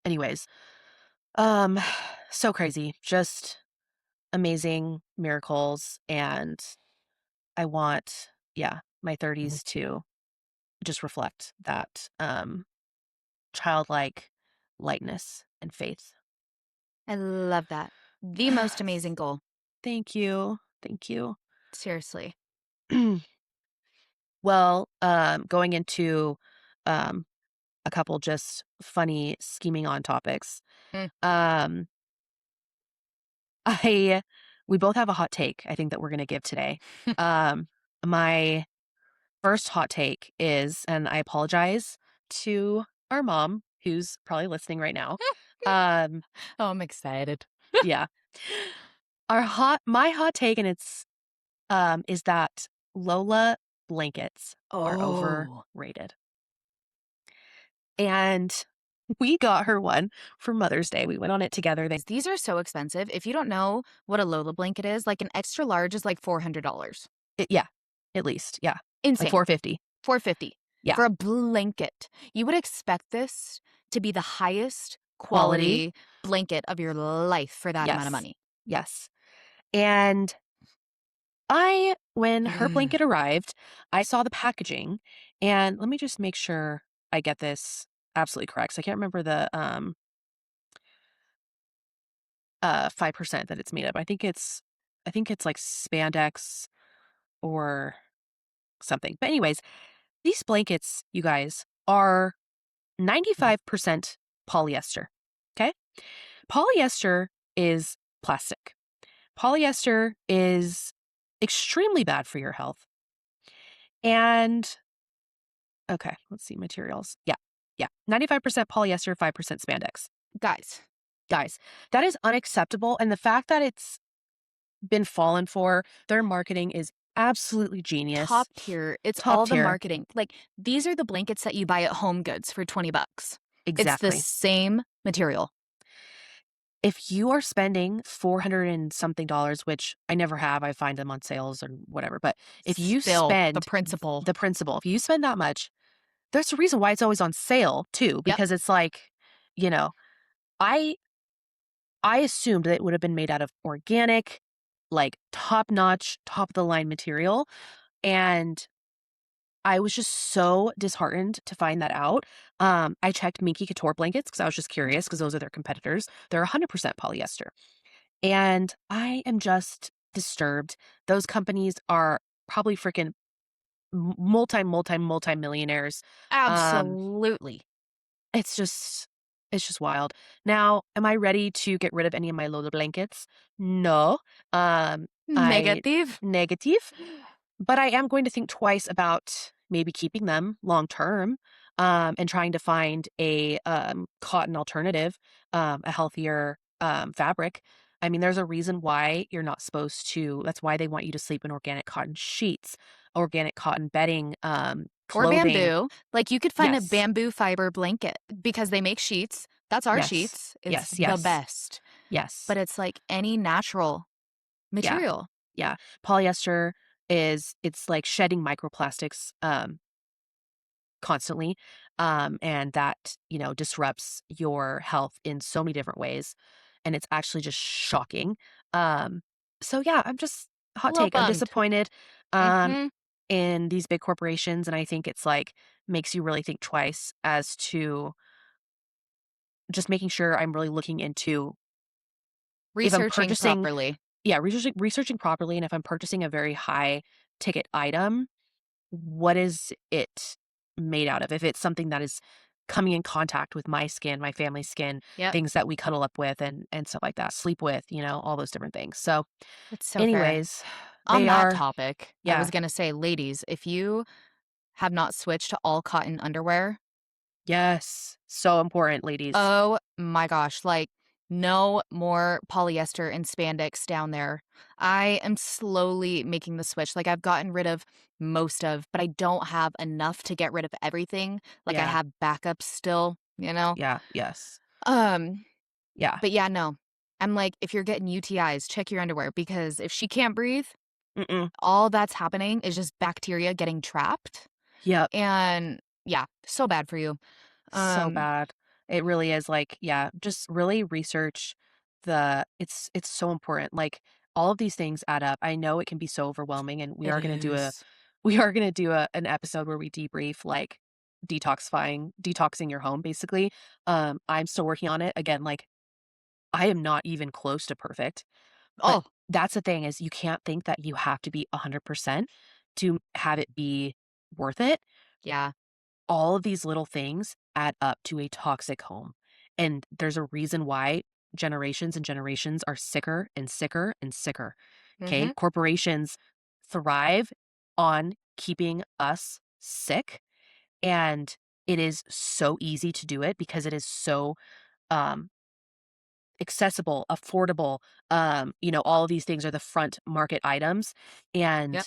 anyways, um, so crazy. Just amazing miracles. And I want, yeah, my 30s to just reflect that childlike lightness and faith. I love that. The most amazing goal. Thank you. Thank you. Seriously. Well, going into um, a couple just funny scheming on topics. Mm. Um, I we both have a hot take I think that we're going to give today. Um, my first hot take is, and I apologize to our mom who's probably listening right now. Um, Oh, I'm excited. yeah, my hot take, and it's is that Lola blankets are Oh. overrated. And we got her one for Mother's Day. We went on it together. These are so expensive. If you don't know what a Lola blanket is, like an extra large is like $400. Yeah, at least, yeah, like Insane. 450. 450 Yeah, for a blanket. You would expect this to be the highest quality. quality blanket of your life for that amount of Yes, money. yes. And when her blanket arrived, I saw the packaging, and let me just make sure I get this absolutely correct. So I can't remember the 5% that it's made of. I think it's like spandex or something. But anyways, these blankets, you guys, are 95% polyester. Okay? Polyester is plastic. Polyester is extremely bad for your health. And okay, let's see materials. Yeah. Yeah. 95% polyester, 5% spandex. Guys, Guys, that is unacceptable. And the fact that it's been fallen for, their marketing is absolutely genius. top tier. It's Top all the tier. marketing. Like these are the blankets that you buy at Home Goods for 20 bucks. It's the Exactly. same material. If you are spending 400 and something dollars, which I never have, I find them on sales or whatever. But if you Still, the spend principle. the principal, if you spend that much, there's a reason why it's always on sale too, Yep. because it's like, you know, I I assumed that it would have been made out of organic, like top-notch, top-of-the-line material, and I was just so disheartened to find that out. I checked Minky Couture blankets because I was just curious because those are their competitors. They're 100% polyester, and I am just disturbed. Those companies are probably freaking multi-millionaires. Um, Absolutely. It's just wild. Now, am I ready to get rid of any of my Lola blankets? No. I Negative. negative, but I am going to think twice about maybe keeping them long term, and trying to find a cotton alternative, a healthier fabric. I mean, there's a reason why you're not supposed to. That's why they want you to sleep in organic cotton sheets, organic cotton bedding, Or clothing. bamboo. Like, you could find a Yes. bamboo fiber blanket because they make sheets. That's our Yes. sheets. It's Yes, the yes, best. yes. But it's like any natural Yeah, material. yeah. Polyester it's like shedding microplastics, constantly, and that, disrupts your health in so many different ways, and it's actually just shocking. Um, so yeah, I'm just A hot little take, I'm bummed. disappointed, um, Mhm. in these big corporations, and I think it's, like, makes you really think twice as to just making sure I'm really looking into if I'm Researching purchasing. properly. Yeah, researching properly, and if I'm purchasing a very high ticket item, what is it made out of? If it's something that is coming in contact with my skin, my family's skin, Yep. things that we cuddle up with and stuff like that, sleep with, all those different things. So, It's so fair. anyways, On they that are topic, I yeah. was gonna say, ladies, if you have not switched to all cotton underwear, Yes. So important, ladies. oh my gosh, like, no more polyester and spandex down there. I am slowly making the switch. Like, I've gotten rid of most of, but I don't have enough to get rid of everything. Like, I Yeah. have backups still, you know? Yeah. Yes. Um, Yeah. But yeah, no. I'm like, if you're getting UTIs, check your underwear because if she can't breathe, Mm-mm. all that's happening is just bacteria getting trapped. Yep. And yeah, so bad for you. So Um, bad. It really is like, yeah, just really research it's so important. Like all of these things add up. I know it can be so overwhelming and we it are going to do a is. we are going to do an episode where we debrief like detoxing your home basically. I'm still working on it. Again, like I am not even close to perfect, but Oh, that's the thing is you can't think that you have to be 100% to have it be worth it. yeah. All of these little things add up to a toxic home. And there's a reason why generations and generations are sicker and sicker and sicker. Okay. Mhm. Corporations thrive on keeping us sick. And it is so easy to do it because it is so um, accessible, affordable. All of these things are the front market items. And Yep,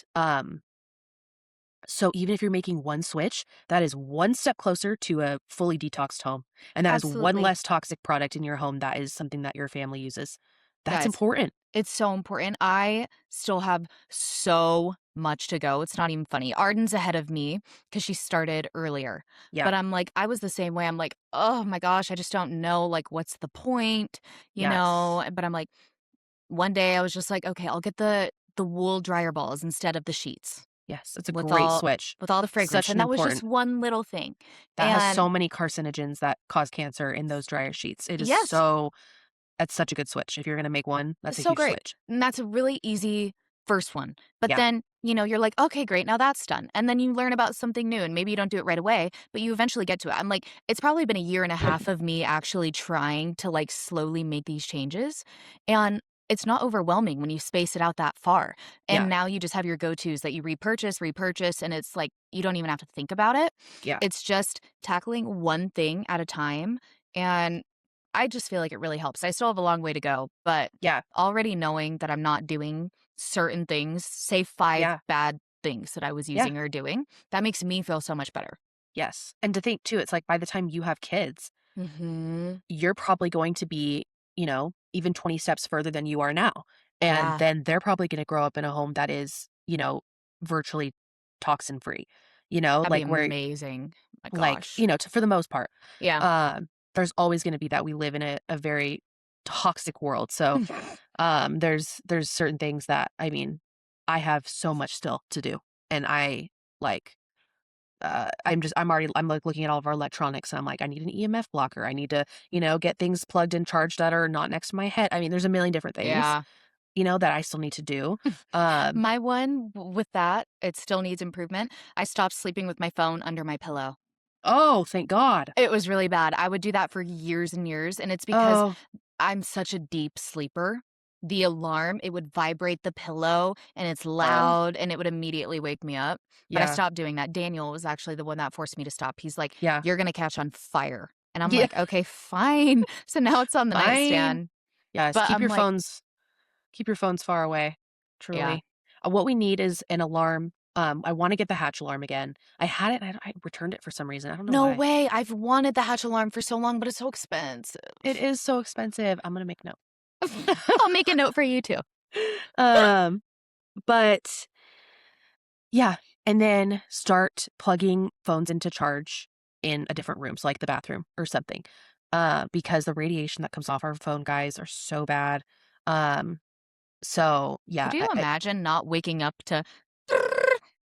so even if you're making one switch, that is one step closer to a fully detoxed home, and that is one absolutely. less toxic product in your home that is something that your family uses. That's Guys, important. it's so important. I still have so much to go. It's not even funny. Arden's ahead of me because she started earlier. Yeah. But I'm like, I was the same way. I'm like, oh my gosh, I just don't know. Like, what's the point? You Yes. know? But I'm like, one day I was just like, okay, I'll get the wool dryer balls instead of the sheets Yes, it's a with great all switch. with all the fragrance. Such And an that was just important one little thing. that has And so many carcinogens that cause cancer in those dryer sheets. It is yes, so that's such a good switch. If you're gonna make one, that's it's a so huge great. switch. And that's a really easy first one. But Yeah. then, you're like, okay, great. Now that's done. And then you learn about something new and maybe you don't do it right away, but you eventually get to it. I'm like, it's probably been a year and a half of me actually trying to like slowly make these changes. And it's not overwhelming when you space it out that far. And Yeah. now you just have your go tos that you repurchase, and it's like you don't even have to think about it. Yeah. It's just tackling one thing at a time. And I just feel like it really helps. I still have a long way to go, but Yeah. already knowing that I'm not doing certain things, say 5 Yeah. bad things that I was Yeah. using or doing, that makes me feel so much better. Yes. And to think too, it's like by the time you have kids, Mhm. you're probably going to be, even 20 steps further than you are now. And Yeah. then they're probably going to grow up in a home that is, virtually toxin free, That'd be like where, amazing. My like, gosh. for the most part, Yeah. there's always going to be that we live in a very toxic world. So, there's certain things that, I mean, I have so much still to do. And like, I'm like looking at all of our electronics and I'm like, I need an EMF blocker. I need to, get things plugged and charged that are not next to my head. I mean, there's a million different things, Yeah. that I still need to do. Um, My one with that, it still needs improvement. I stopped sleeping with my phone under my pillow. oh, thank God. It was really bad. I would do that for years and years, and it's because Oh, I'm such a deep sleeper. The alarm, it would vibrate the pillow, and it's oh, loud, and it would immediately wake me up, but I yeah, stopped doing that. Daniel was actually the one that forced me to stop. He's like, yeah, "You're gonna catch on fire." And I'm yeah, like, "Okay, fine." So now it's on the fine. nightstand, Yes, but I'm like, keep your phones far away. yeah. Truly. What we need is an alarm. I want to get the hatch alarm again. I had it. I returned it for some reason. I don't know No why. way, I've wanted the hatch alarm for so long, but it's so It expensive. is so expensive. I'm gonna make note. I'll make a note for you too. um, but yeah, and then start plugging phones into charge in a different room, so like the bathroom or something, because the radiation that comes off our phone, guys, are so bad. Um, so yeah, Could you imagine not waking up to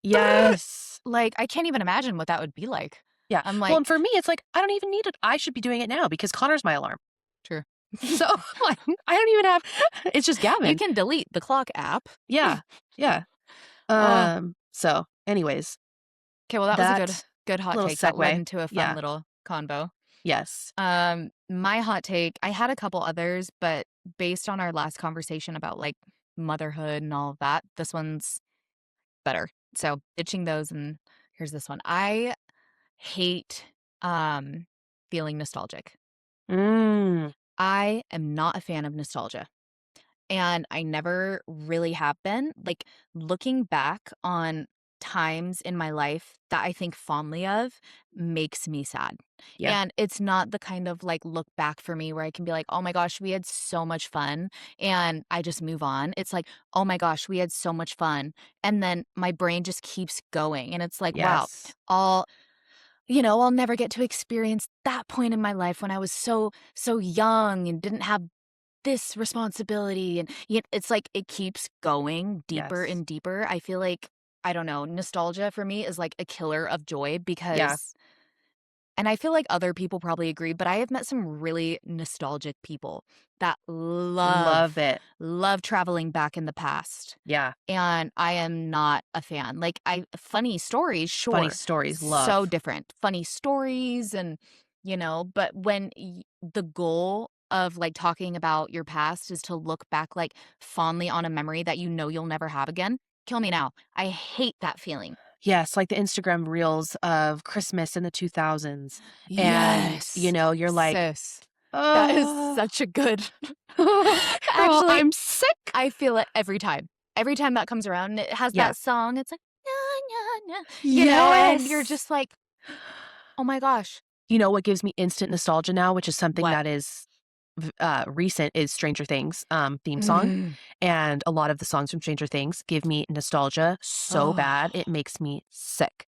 yes, like, I can't even imagine what that would be like. yeah. I'm Well, like, and for me, it's like I don't even need it. I should be doing it now because Connor's my alarm. "True." So like, I don't even have. It's just You Gavin. can delete the clock app. Yeah, yeah. Oh, So, anyways, okay, well, that was a good that good hot little take. That led segue. into a fun Yeah. little convo. Yes. My hot take, I had a couple others, but based on our last conversation about, like, motherhood and all of that, this one's better. So, ditching those, and here's this one. I hate, um, feeling nostalgic. Mm. I am not a fan of nostalgia. And I never really have been. Like, looking back on times in my life that I think fondly of makes me sad. Yeah. And it's not the kind of like look back for me where I can be like, oh my gosh, we had so much fun. And I just move on. It's like, oh my gosh, we had so much fun. And then my brain just keeps going. And it's like, wow, Yes. I'll, I'll never get to experience that point in my life when I was so young and didn't have this responsibility, and it's like it keeps going deeper Yes. and deeper. I feel like, I don't know, nostalgia for me is like a killer of joy Yeah. because, and I feel like other people probably agree, but I have met some really nostalgic people that Love it. love traveling back in the past. Yeah. And I am not a fan. Like, funny stories, Funny sure, stories. so Love. different. Funny stories and, but when the goal of like talking about your past is to look back like fondly on a memory that you'll never have again, kill me now. I hate that feeling. Yes, like the Instagram reels of Christmas in the 2000s. And, Yes, you're like, sis. That is "Oh, such a good. girl, Actually, I'm sick." I feel it every time. Every time that comes around, and it has Yeah. that song. It's like, "Na, na, na," and you're Yes. just like, "Oh my gosh." You know what gives me instant nostalgia now, which is something What? that is recent, is Stranger Things theme song. Mm. And a lot of the songs from Stranger Things give me nostalgia so bad, Oh, it makes me sick.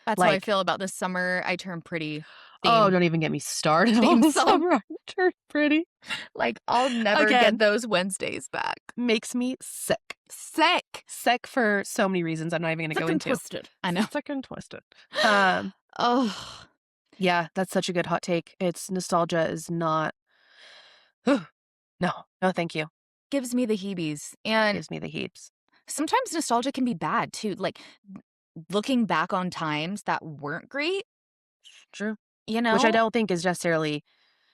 that's how I Like, feel about this Summer I Turn Pretty oh, theme don't even get me started theme on the song. summer I turned pretty. Like, I'll never get Again, those Wednesdays back. makes me sick. Sick. Sick for so many reasons I'm not even gonna Sick go and into. twisted. I know. Sick and twisted. Um, Oh, yeah, that's such a good hot take. It's nostalgia is not. No, no, thank you. gives me the heebies. And Gives me the heaps. sometimes nostalgia can be bad too. Like, looking back on times that weren't great, True. you Which I know? don't think is necessarily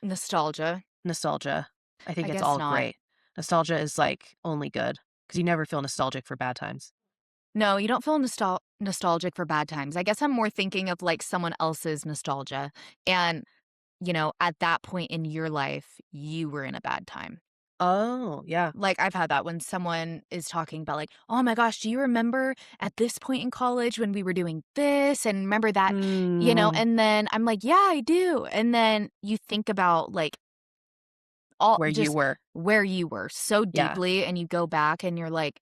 Nostalgia. nostalgia. I think I it's guess all not. great. Nostalgia is like only good because you never feel nostalgic for bad times. No, you don't feel nostalgic for bad times. I guess I'm more thinking of like someone else's nostalgia. And, at that point in your life, you were in a bad time. Oh, yeah. Like, I've had that when someone is talking about, like, oh my gosh, do you remember at this point in college when we were doing this? And remember that, Mm, and then I'm like, yeah, I do. And then you think about like all where you just were. where you were so Yeah. deeply, and you go back and you're like,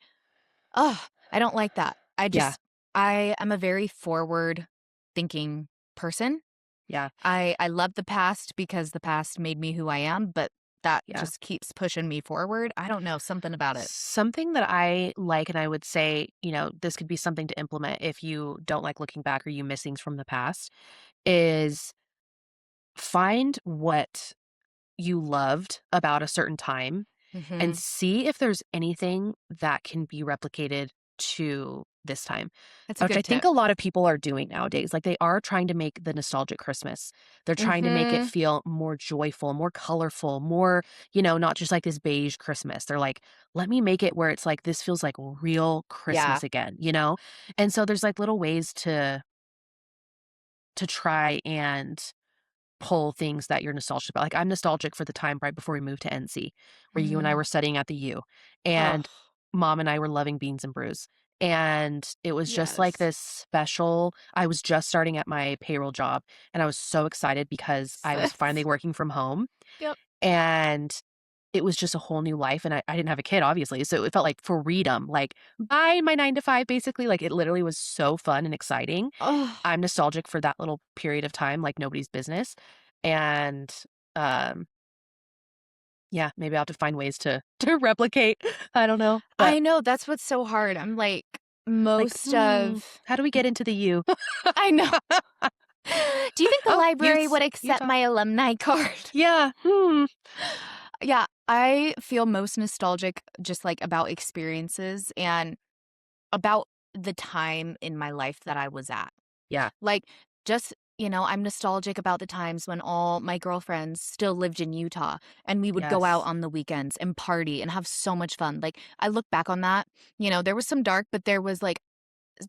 oh, I don't like that. Yeah. I am a very forward thinking person. Yeah. I love the past because the past made me who I am, but that Yeah. just keeps pushing me forward. I don't know, something about it. Something that I like, and I would say, this could be something to implement if you don't like looking back or you miss things from the past, is find what you loved about a certain time and Mhm. see if there's anything that can be replicated to this time, That's a which I good think tip. a lot of people are doing nowadays. Like they are trying to make the nostalgic Christmas. They're trying to make it Mhm. feel more joyful, more colorful, more, not just like this beige Christmas. They're like, let me make it where it's like this feels like real Yeah. Christmas again? And so there's like little ways to try and pull things that you're nostalgic about. Like, I'm nostalgic for the time right before we moved to NC, where you and I Mm. were studying at the U, Oh, and mom and I were loving Beans and Brews. And it was just like yes. this special. I was just starting at my payroll job, and I was so excited because I was finally Sis. working from home, Yep. and it was just a whole new life. And I didn't have a kid, obviously. So it felt like freedom, like bye my 9 to 5, basically. Like it literally was so fun and exciting. Oh, I'm nostalgic for that little period of time, like nobody's business. And, um, yeah, maybe I'll have to find ways to to replicate. I don't know, but I know, that's what's so hard. I'm like, like, most of how do we get into the U? I know. Do you think the Oh, library would accept Utah. my alumni card? Yeah. Yeah, I feel most nostalgic just, like, about experiences and about the time in my life that I was at. Yeah. Like, just, I'm nostalgic about the times when all my girlfriends still lived in Utah, and we would go out Yes. on the weekends and party and have so much fun. Like, I look back on that, there was some dark, but there was, like,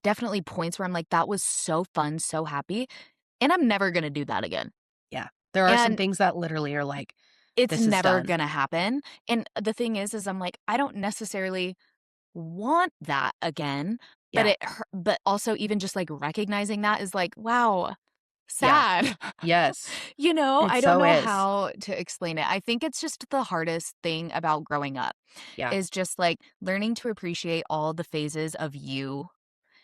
definitely points where I'm like, "That was so fun, so happy," and I'm never gonna do that again. Yeah. There are some And things that literally are like, it's "This is never done." gonna happen, and the thing is I'm like, I don't necessarily want that again, but Yeah. but also even just, like, recognizing that is like, wow, Yeah. sad. Yes. It I don't so know is. how to explain it. I think it's just the hardest thing about growing up Yeah. is just, like, learning to appreciate all the phases of you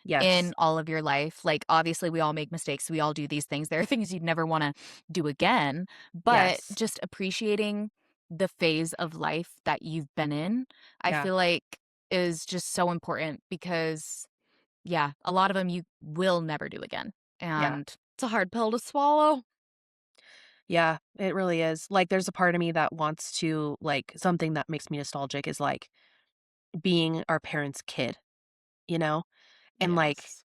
Yes. in all of your life. Like, obviously, we all make mistakes. We all do these things. There are things you'd never wanna do again, but Yes. just appreciating the phase of life that you've been in, I Yeah. feel like is just so important because, yeah, a lot of them you will never do again, Yeah. and it's a hard pill to swallow. Yeah, it really is. Like, there's a part of me that wants to, like, something that makes me nostalgic is, like, being our parents' kid, you know? And, like, Yes.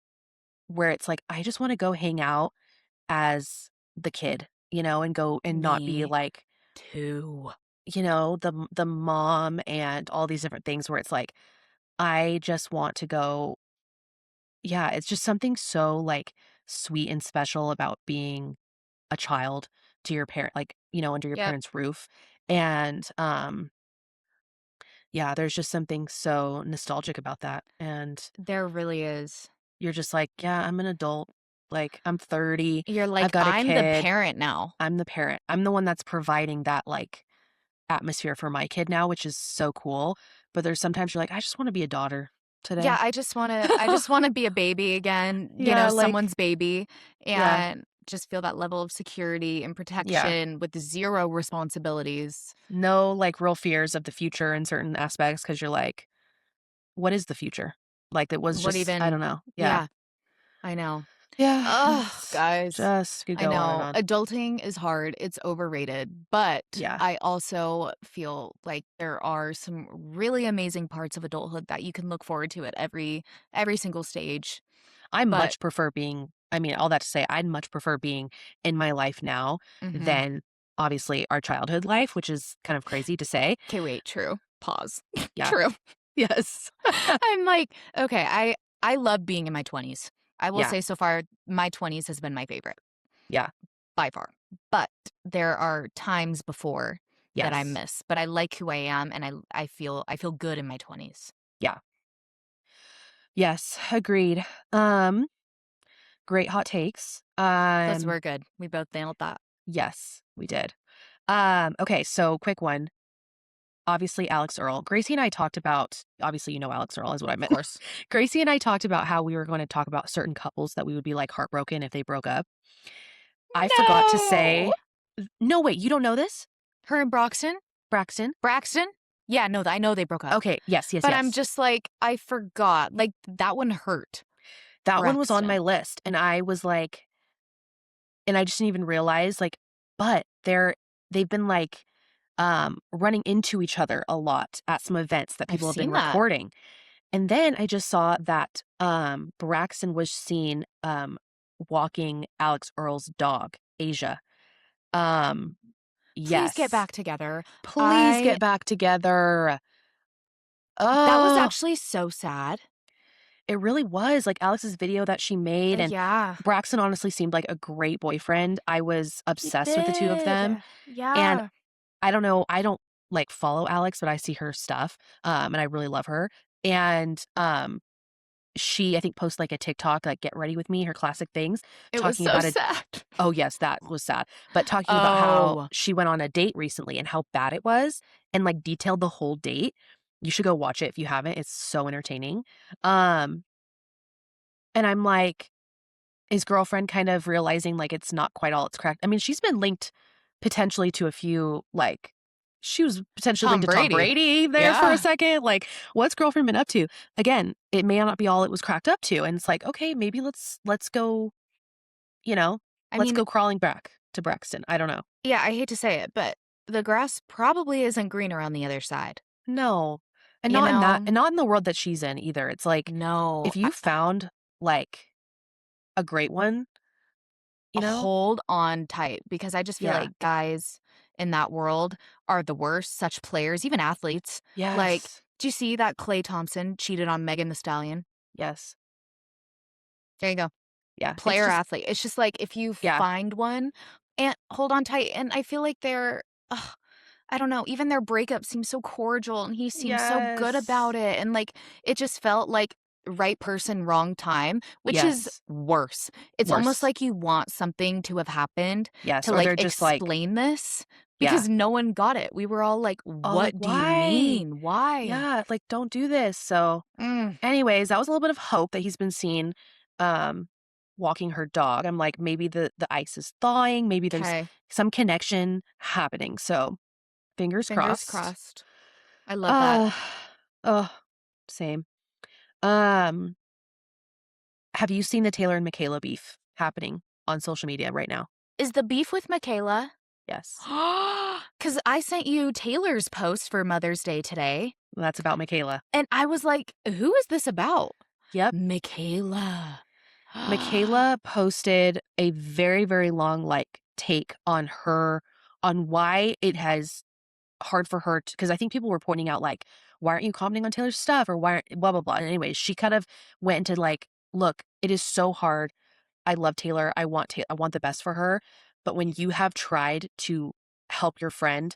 where it's like, I just wanna go hang out as the kid, and go and not be Me like, too. the mom and all these different things where it's like, I just want to go. Yeah, it's just something so, like, sweet and special about being a child to your parent, like, under your Yep, parents' roof. And, yeah, there's just something so nostalgic about that. And there really is. you're just like, yeah, I'm an adult. Like, I'm 30. You're I've like, got a "I'm the kid. parent now." I'm the parent. I'm the one that's providing that, like, atmosphere for my kid now, which is so cool. But there's sometimes you're like, I just want to be a daughter Yeah, today. I just wanna be a baby again, Yeah, someone's like, baby, yeah, and just feel that level of security and yeah. protection with 0 responsibilities. No, like, real fears of the future in certain aspects because you're like, what is the future? Like, it was What just, I don't even know. Yeah. Yeah, I know. Yeah, Oh, it's guys, just could I go on and know. on. Adulting is hard, it's overrated, but Yeah. I also feel like there are some really amazing parts of adulthood that you can look forward to at every single stage, I but much prefer being I mean, all that to say, I'd much prefer being in my life now Mhm. than, obviously, our childhood life, which is kind of crazy to say. 'Kay, wait, true. Pause. Yeah. True. Yes. I'm like, okay, I love being in my 20s. I will Yeah. say so far, my 20s has been my favorite Yeah. by far. But there are times before that I Yes. miss, but I like who I am and I feel good in my 20s. Yeah. Yes, agreed. Um, Great hot takes. Those were good. We both nailed that. Yes, we did. Okay, so quick one. Obviously, Alex Earl. Gracie and I talked about obviously, Alex Earl is what I Of meant. course. Gracie and I talked about how we were going to talk about certain couples that we would be, like, heartbroken if they broke up. I forgot to No. say no, wait, you don't know this? Her and Broxton? Braxton? Braxton? Yeah, no, I know they broke up. Okay, yes, yes, But I'm yes. just like, I forgot. Like, that one hurt. That one was on my Braxton. list, and I was like and I just didn't even realize, like, but they've been, like, running into each other a lot at some events that I've people have been seen that. recording. And then I just saw that, Braxton was seen, walking Alex Earl's dog, Asia. Um, Please get yes. back together. Please I get back together. That was Oh, actually so sad. it really was, like, Alex's video that she made, and Yeah. Braxton honestly seemed like a great boyfriend. I was He obsessed with the 2 of them, did. and Yeah. I don't know, I don't, like, follow Alex, but I see her stuff, and I really love her, and, she, I think, posts, like, a TikTok, like, "Get ready with me," her classic things, It was talking so about a sad. oh, yes, that was sad, but talking about how Oh, she went on a date recently and how bad it was and, like, detailed the whole date. You should go watch it if you haven't, it's so entertaining. Um, and I'm like, is girlfriend kind of realizing, like, it's not quite all it's cracked? I mean, she's been linked potentially to a few, like, she was potentially linked Tom to Tom Brady. Brady there for a Yeah. second, like, what's girlfriend been up to? Again, it may not be all it was cracked up to, and it's like, okay, maybe let's go, you know, I let's mean, go crawling back to Braxton. I don't know. yeah, I hate to say it, but the grass probably isn't greener on the other side. No. And You not in that know? and not in the world that she's in either. It's like, No. if you found, like, a great one, you know? Hold on tight because I just feel Yeah. like guys in that world are the worst, such players, even athletes. Like, Yes. do you see that Clay Thompson cheated on Megan the Stallion? Yes. There you go. Yeah. It's Player just athlete. It's just like if you yeah. find one and hold on tight. And I feel like ugh, I don't know, even their breakup seems so cordial and he seems so good Yes. about it. And like it just felt like right person, wrong time, which is Yes. worse. It's almost Worse. like you want something to have happened Yes, to, or like, they're just like explain this yeah. because no one got it. We were all like, Oh, like, "What do you "Why?" mean? Why?" Yeah, like, "Don't do this." So, Mm, anyways, that was a little bit of hope that he's been seen, um, walking her dog. I'm like, maybe the ice is thawing, maybe there's 'kay. some connection happening, so fingers Fingers crossed. crossed. I love that. Uh, oh, same. Um, have you seen the Taylor and Michaela beef happening on social media right now? Is the beef with Mikayla? Yes. 'Cause I sent you Taylor's post for Mother's Day today, That's about Michaela. and I was like, "Who is this about?" Yep. Mikayla. Michaela posted a very, very long, like, take on her on why it has hard for her because I think people were pointing out, like, "Why aren't you commenting on Taylor's stuff?" Or, "Why aren't" blah, blah, blah. And anyways, she kind of went into, like, "Look, it is so hard. I love Taylor. I want the best for her. But when you have tried to help your friend,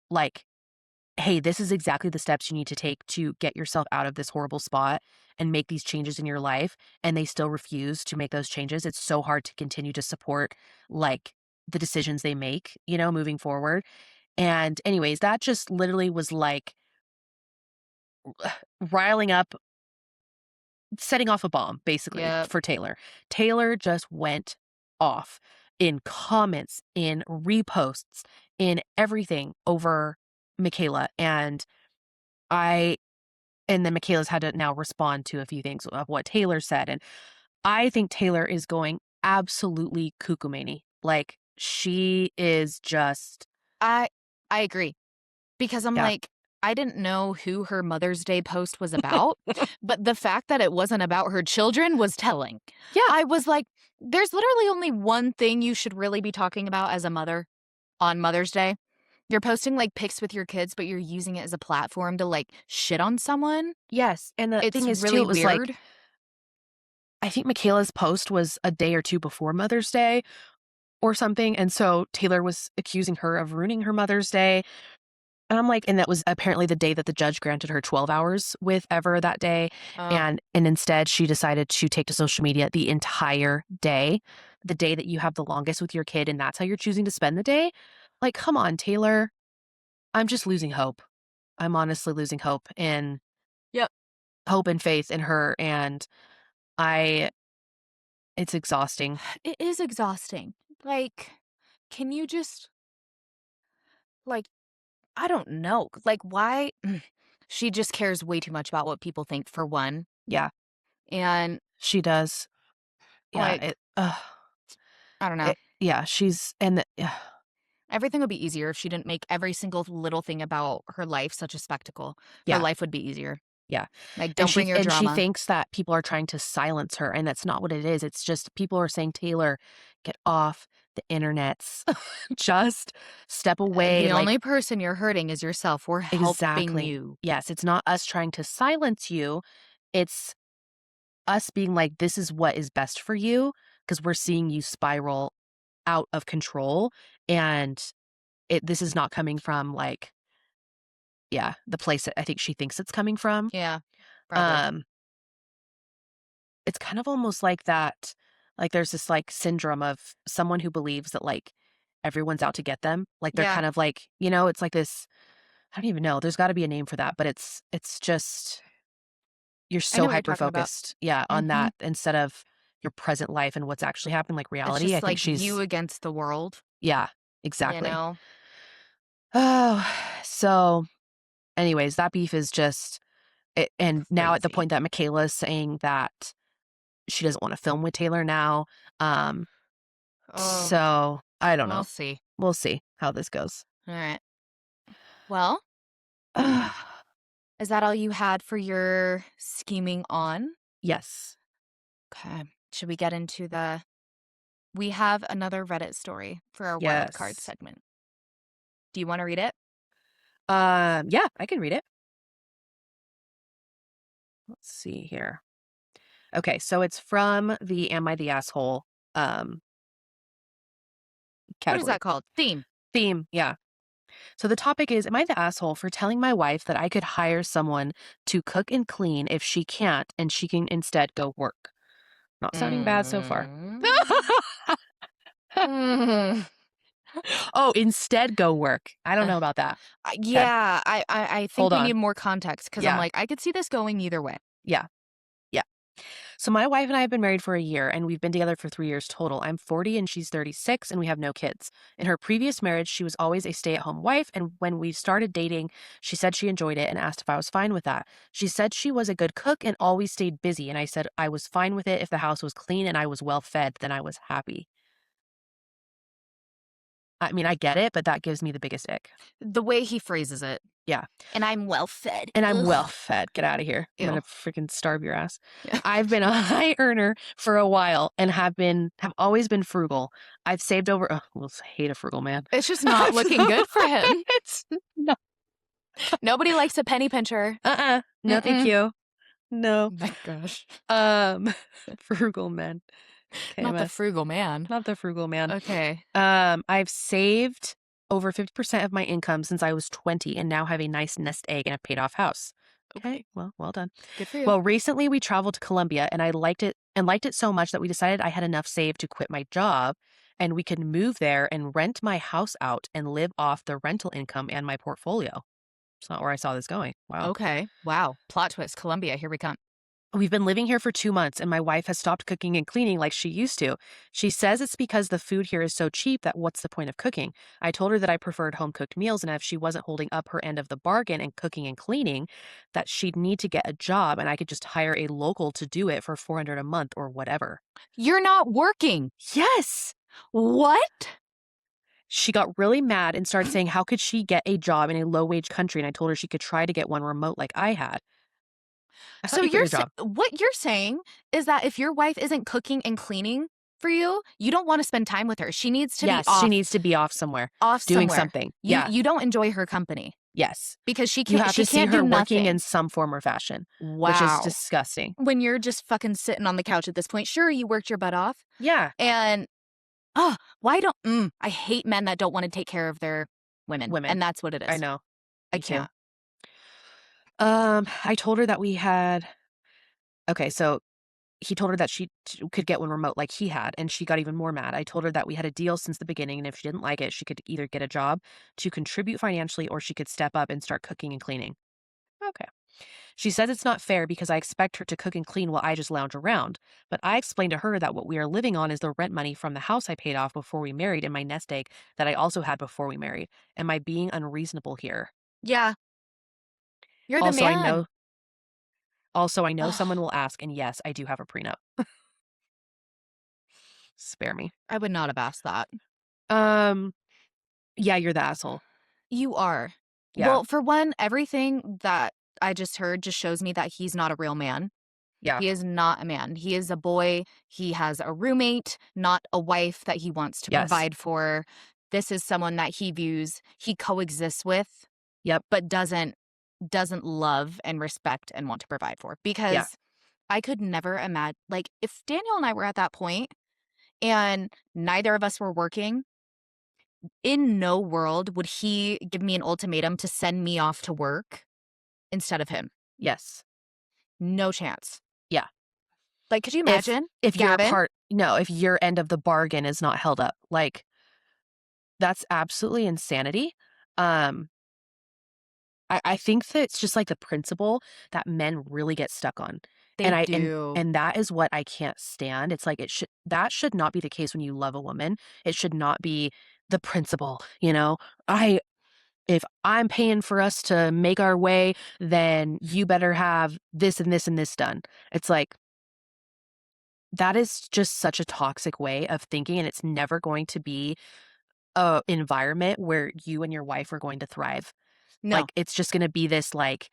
like, hey, this is exactly the steps you need to take to get yourself out of this horrible spot and make these changes in your life, and they still refuse to make those changes. It's so hard to continue to support, like, the decisions they make, moving forward." And anyways, that just literally was like riling up, setting off a bomb, basically, Yep. for Taylor. Taylor just went off in comments, in reposts, in everything over Michaela. I and then Michaela's had to now respond to a few things of what Taylor said. And I think Taylor is going absolutely cuckoo. Like, she is just, I I agree because I'm yeah. like, I didn't know who her Mother's Day post was about, but the fact that it wasn't about her children was telling. Yeah. I was like, there's literally only one thing you should really be talking about as a mother on Mother's Day. You're posting, like, pics with your kids, but you're using it as a platform to, like, shit on someone. Yes. And the It's thing is, too, really it was like, weird. I think Michaela's post was a day or two before Mother's Day or something. And so Taylor was accusing her of ruining her Mother's Day. And I'm like, and that was apparently the day that the judge granted her 12 hours with Ever that day. Oh, And instead she decided to take to social media the entire day, the day that you have the longest with your kid, and that's how you're choosing to spend the day. Like, come on, Taylor. I'm just losing hope. I'm honestly losing yep. hope and faith in her. And I it's exhausting. It is exhausting. Like, can you just, like, I don't know. Like, why? She just cares way too much about what people think, for one. Yeah, And, she does. Yeah, like, I don't know. yeah, she's and the Everything would be easier if she didn't make every single little thing about her life such a spectacle. Her yeah, life would be easier. yeah. Like, And don't bring your she drama. thinks that people are trying to silence her, and that's not what it is. It's just people are saying, "Taylor, get off the internets. Just step away." The Like, only person you're hurting is yourself. We're helping exactly. you. Yes, it's not us trying to silence you. It's us being like, "This is what is best for you," because 'cause we're seeing you spiral out of control, and this is not coming from, like, yeah, the place that I think she thinks it's coming from. Yeah, probably. Um, it's kind of almost like that, like, there's this, like, syndrome of someone who believes that, like, everyone's out to get them. Like, they're Yeah, kind of like, it's like this. I don't even know, there's gotta be a name for that, but it's just you're I know so what you're hyper talking about. focused, yeah, on Mhm. that instead of your present life and what's actually happening, like It's reality. I just think like you she's against the world, yeah, you exactly. know? Oh, so, anyways, that beef is just and now at the Crazy. point that Michaela is saying that she doesn't wanna film with Taylor now, um, Oh, so I don't we'll know. see. We'll see how this goes. Alright. Well, is that all you had for your scheming on? Yes. Okay. Should we get into the we have another Reddit story for our wild card Yes. segment. Do you wanna read it? Yeah, I can read it. Let's see here. Okay, so it's from the Am I the Asshole, um, What is category. that called? Theme. Theme, yeah. So the topic is, am I the asshole for telling my wife that I could hire someone to cook and clean if she can't and she can instead go work? Not sounding bad so far. Mm. Mm. Oh, instead go work. I don't Uh, know about that. Okay, yeah, I think hold we need on. more context because I'm Yeah, like, I could see this going either way. yeah, yeah. So my wife and I have been married for a year and we've been together for 3 years total. I'm 40 and she's 36 and we have no kids. In her previous marriage, she was always a stay-at-home wife. And when we started dating, she said she enjoyed it and asked if I was fine with that. She said she was a good cook and always stayed busy. And I said I was fine with it if the house was clean and I was well fed, then I was happy. I mean, I get it, but that gives me the biggest ick. The way he phrases it. Yeah. And I'm well fed. And I'm well Ugh. fed. Get out of here. I'm Ew. gonna freaking starve your ass. Yeah. I've been a high earner for a while and have always been frugal. I've saved over well, I hate a frugal man. It's just not looking good for him. It's no Nobody likes a penny pincher. no thank Mm-mm. you. No. My gosh. Frugal men. Not the KMS. frugal man. Not the frugal man. Okay. I've saved over 50% of my income since I was 20 and now have a nice nest egg and a paid off house. Okay, Okay. well done. Good for you. Well, recently we traveled to Colombia and I liked it so much that we decided I had enough saved to quit my job and we could move there and rent my house out and live off the rental income and my portfolio. It's not where I saw this going. Wow. Okay. Wow. Plot twist. Columbia, here we come. We've been living here for 2 months and my wife has stopped cooking and cleaning like she used to. She says it's because the food here is so cheap that what's the point of cooking? I told her that I preferred home cooked meals and if she wasn't holding up her end of the bargain and cooking and cleaning, that she'd need to get a job and I could just hire a local to do it for 400 a month or whatever. You're not working. Yes. What? She got really mad and started saying how could she get a job in a low wage country and I told her she could try to get one remote like I had. I thought So you quit your job. what you're saying is that if your wife isn't cooking and cleaning for you, you don't want to spend time with her. She needs to be Yes, she needs to be off somewhere off doing somewhere. something. You Yeah. you don't enjoy her company Yes. because You have she to see can't do her working nothing. in some form or fashion, which is Wow. disgusting. When you're just fucking sitting on the couch at this point, sure you worked your butt off Yeah, and why don't I hate men that don't want to take care of their women women. and that's what it I is. know. I Me too. can't. I told her that we had okay, so he told her that she could get one remote like he had, and she got even more mad. I told her that we had a deal since the beginning, and if she didn't like it, she could either get a job to contribute financially or she could step up and start cooking and cleaning. Okay. She says it's not fair because I expect her to cook and clean while I just lounge around. But I explained to her that what we are living on is the rent money from the house I paid off before we married and my nest egg that I also had before we married. Am I being unreasonable here? Yeah, you're the Also, I man. know also I know someone Ugh, will ask, and yes, I do have a prenup. Spare me. I would not have asked that. Um, yeah, you're the asshole. You are. Yeah. Well, for one, everything that I just heard just shows me that he's not a real man. Yeah. He is not a man. He is a boy. He has a roommate, not a wife that he wants to Yes. provide for. This is someone that he views he coexists with, Yep. but doesn't love and respect and want to provide for. Yeah. Because I could never imagine, like, if Daniel and I were at that point and neither of us were working, in no world would he give me an ultimatum to send me off to work instead of him. Yes. No chance. Yeah. Like, could you If imagine, if your Gavin? part no, if your end of the bargain is not held up, like that's absolutely insanity. Um, I think that it's just like the principle that men really get stuck on. They And I do. and that is what I can't stand. It's like that should not be the case when you love a woman. It should not be the principle, you know? I if I'm paying for us to make our way, then you better have this and this and this done. It's like that is just such a toxic way of thinking and it's never going to be a environment where you and your wife are going to thrive. No. Like it's just going to be this like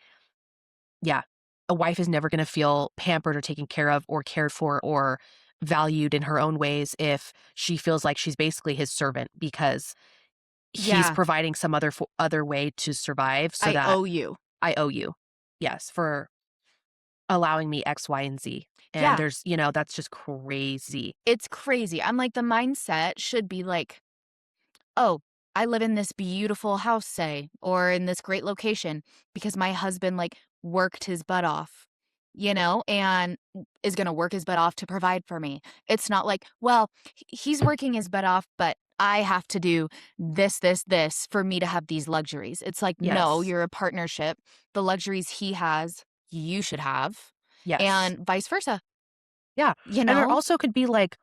yeah, a wife is never going to feel pampered or taken care of or cared for or valued in her own ways if she feels like she's basically his servant because he's Yeah. providing some other way to survive so I that owe you. I owe you. Yes, for allowing me X, Y, and Z. And Yeah. there's, that's just crazy. It's crazy. I'm like, the mindset should be like, oh, I live in this beautiful house, say, or in this great location because my husband, like, worked his butt off, and is gonna work his butt off to provide for me. It's not like, well, he's working his butt off, but I have to do this, this, this for me to have these luxuries. It's like, no, Yes. you're a partnership. The luxuries he has, you should have, Yes. and vice versa, Yeah. you And there know? also could be, like,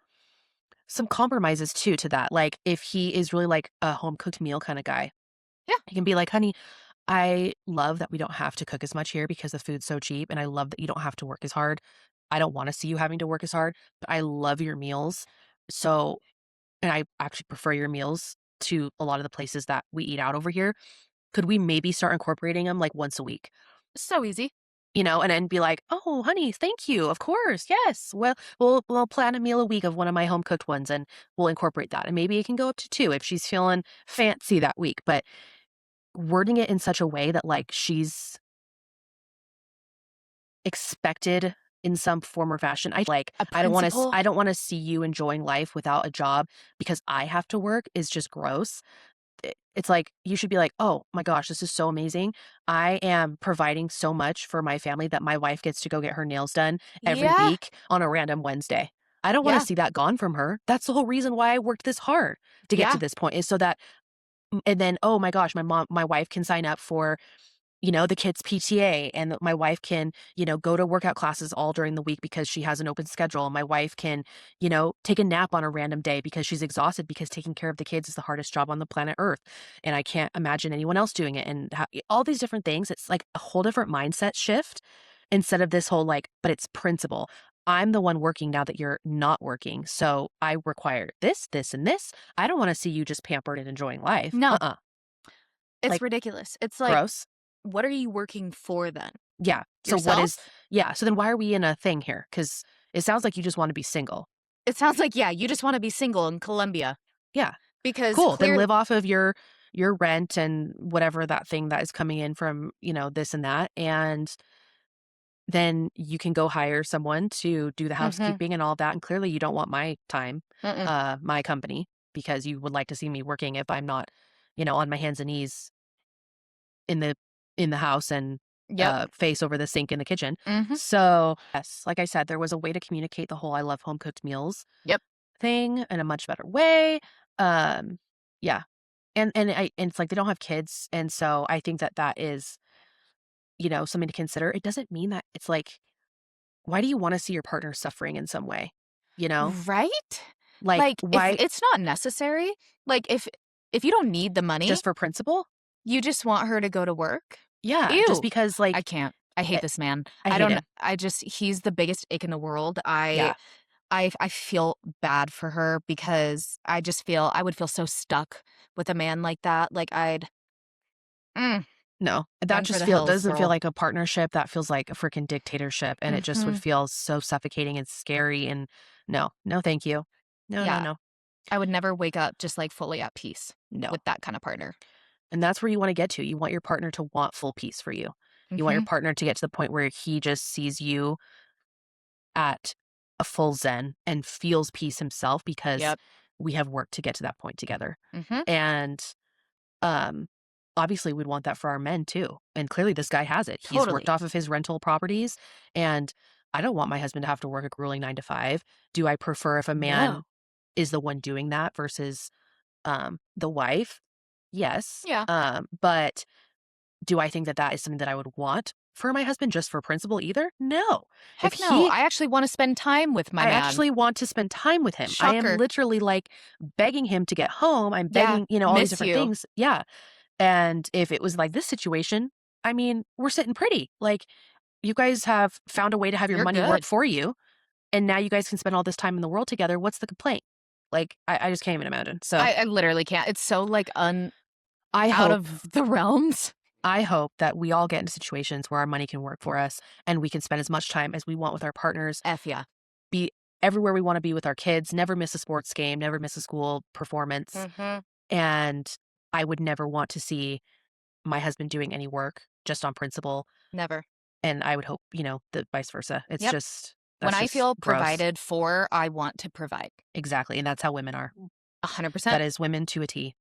some compromises too to that. Like, if he is really, like, a home-cooked meal kinda guy, Yeah. he can be like, "Honey, I love that we don't have to cook as much here because the food's so cheap, and I love that you don't have to work as hard. I don't wanna see you having to work as hard, but I love your meals. So and I actually prefer your meals to a lot of the places that we eat out over here. Could we maybe start incorporating them, like, once a week?" So easy. And then be like, "Oh, honey, thank you. Of course, yes. Well, we'll plan a meal a week of one of my home cooked ones, and we'll incorporate that. And maybe it can go up to 2 if she's feeling fancy that week." But wording it in such a way that, like, she's expected in some form or fashion. A principle? I don't wanna see you enjoying life without a job because I have to work is just gross. It's like, you should be like, "Oh my gosh, this is so amazing. I am providing so much for my family that my wife gets to go get her nails done every Yeah. week on a random Wednesday." I don't wanna Yeah. see that gone from her. That's the whole reason why I worked this hard to get to Yeah. this point is so that and then, oh my gosh, my wife can sign up for the kids' PTA, and that my wife can, go to workout classes all during the week because she has an open schedule. My wife can, take a nap on a random day because she's exhausted because taking care of the kids is the hardest job on the planet Earth. And I can't imagine anyone else doing it. And all these different things, it's like a whole different mindset shift instead of this whole like, but it's principle. I'm the one working now that you're not working. So I require this, this, and this. I don't want to see you just pampered and enjoying life. No, it's Like, ridiculous. It's like, gross. what are you working for then? Yeah. So what is Yourself? yeah, so then why are we in a thing here? Because it sounds like you just wanna be single. It sounds like, yeah, you just wanna be single in Colombia Yeah, because cool. Then clear live off of your rent and whatever that thing that is coming in from, this and that, and then you can go hire someone to do the Mhm. housekeeping and all that, and clearly you don't want my time, Mm-mm. my company, because you would like to see me working if I'm not, on my hands and knees in the house and, Yep. face over the sink in the kitchen. Mhm. So, yes, like I said, there was a way to communicate the whole "I love home cooked meals" Yep. thing in a much better way. Um, yeah, and it's like they don't have kids, and so I think that that is, something to consider. It doesn't mean that it's like, why do you wanna see your partner suffering in some way? You know? Right? Like, Like, if why it's not necessary, like, if you don't need the money, just for principle? you just want her to go to work? Yeah, just Ew. because, I like, can't. I hate eh this man. I I hate don't him. I just he's the biggest ick in the world. I Yeah. I I feel bad for her because I would feel so stuck with a man like that. Like mm, No, that run for just the feel hills, doesn't feel girl. like a partnership, that feels like a freaking dictatorship, and it just would Mhm. feel so suffocating and scary, and no, no, thank you. No, no, Yeah. no, I would never wake up just, like, fully at peace no, with that kind of partner. and that's where you wanna get to, you want your partner to want full peace for you. You want your Mhm. partner to get to the point where he just sees you at a full zen and feels peace himself because Yep. we have worked to get to that point together, Mhm. and Um, obviously, we'd want that for our men too, and clearly this guy has it. He's worked Totally. off of his rental properties, and I don't want my husband to have to work a grueling 9 to 5. Do I prefer if a man No. is the one doing that versus, the wife? Yes, Yeah. but do I think that that is something that I would want for my husband just for principle either? No. If Heck no. he I actually wanna spend time with my I man. actually want to spend time with him. I am Shocker. literally, like, begging him to get home. I'm Yeah. begging, all these Miss different you. things. Yeah. And if it was like this situation, I mean, we're sitting pretty. Like, you guys have found a way to have your You're money work good. for you, and now you guys can spend all this time in the world together. What's the complaint? Like, I just can't even imagine. So I literally can't. It's so, like, I out hope, of the realms. I hope that we all get into situations where our money can work for us and we can spend as much time as we want with our partners, F yeah. be everywhere we want to be with our kids, never miss a sports game, never miss a school performance. Mhm. And I would never want to see my husband doing any work just on principle. Never. And I would hope, that vice versa. It's Yep. just When that's I just feel gross. provided for, I want to provide. Exactly, and that's how women are. That 100%. is women to a T.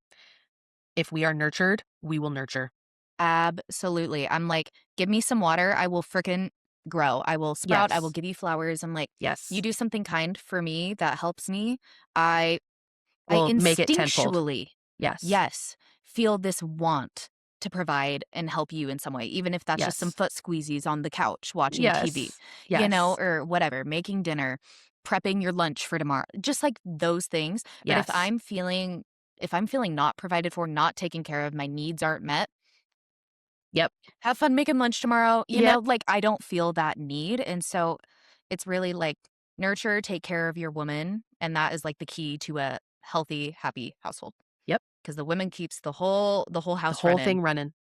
if we are nurtured, we will nurture. Absolutely. I'm like, give me some water. I will frickin' grow. I will sprout. I will Yes. give you flowers. I'm like, you Yes. do something kind for me that helps me. I We'll make it tenfold. instinctually, Yes. yes, feel this want to provide and help you in some way, even if that's just some Yes. foot squeezies on the couch watching TV, Yes. Yes. or whatever, making dinner, prepping your lunch for tomorrow, just like those things. But Yes. if I'm feeling not provided for, not taken care of, my needs aren't met, Yep. have fun making lunch tomorrow. Yep. Like I don't feel that need. And so it's really like nurture, take care of your woman. And that is like the key to a healthy, happy household. Yep. Because the woman keeps the whole The house whole running. thing running.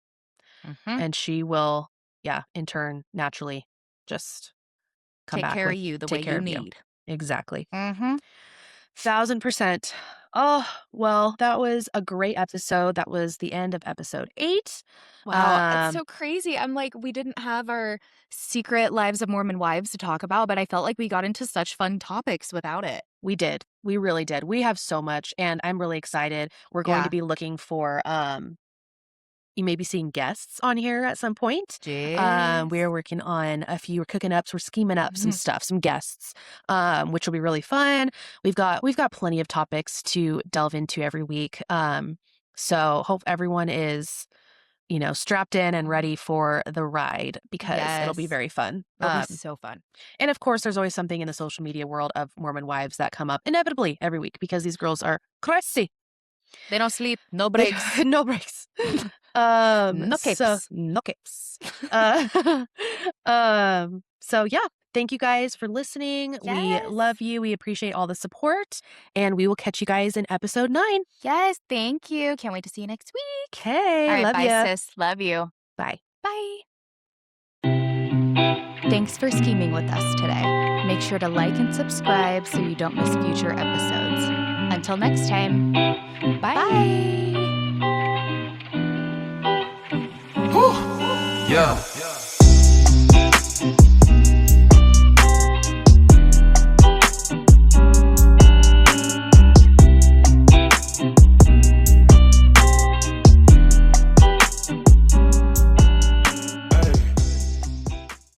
Mhm. And she will, yeah, in turn, naturally just come Take back care with of you the way take care you of you. need. Exactly. Mhm. 1000%. Oh, well, that was a great episode. That was the end of episode 8. Wow, it's Um, so crazy. I'm like, we didn't have our secret lives of Mormon wives to talk about, but I felt like we got into such fun topics without it. we did. We really did. We have so much, and I'm really excited. We're going to Yeah. be looking for, you may be seeing guests on here at some point. Jeez. We're working on a few, we're cooking up, so we're scheming up some Mhm. stuff, some guests, which will be really fun. We've got plenty of topics to delve into every week. So hope everyone is, strapped in and Mhm. ready for the ride because it'll be Yes. very fun. It'll be so fun. And of course, there's always something in the social media world of Mormon wives that come up inevitably every week because these girls are crazy. They don't sleep, no They breaks. no breaks. No So capes. no capes. Uh, so yeah, thank you guys for listening. We Yes. love you. We appreciate all the support, and we will catch you guys in episode 9. Yes, thank you. Can't wait to see you next week. All Okay, right, love bye, ya. sis. Love you. Bye. Bye. Thanks for scheming with us today. Make sure to like and subscribe so you don't miss future episodes. Until next time, bye. Yeah.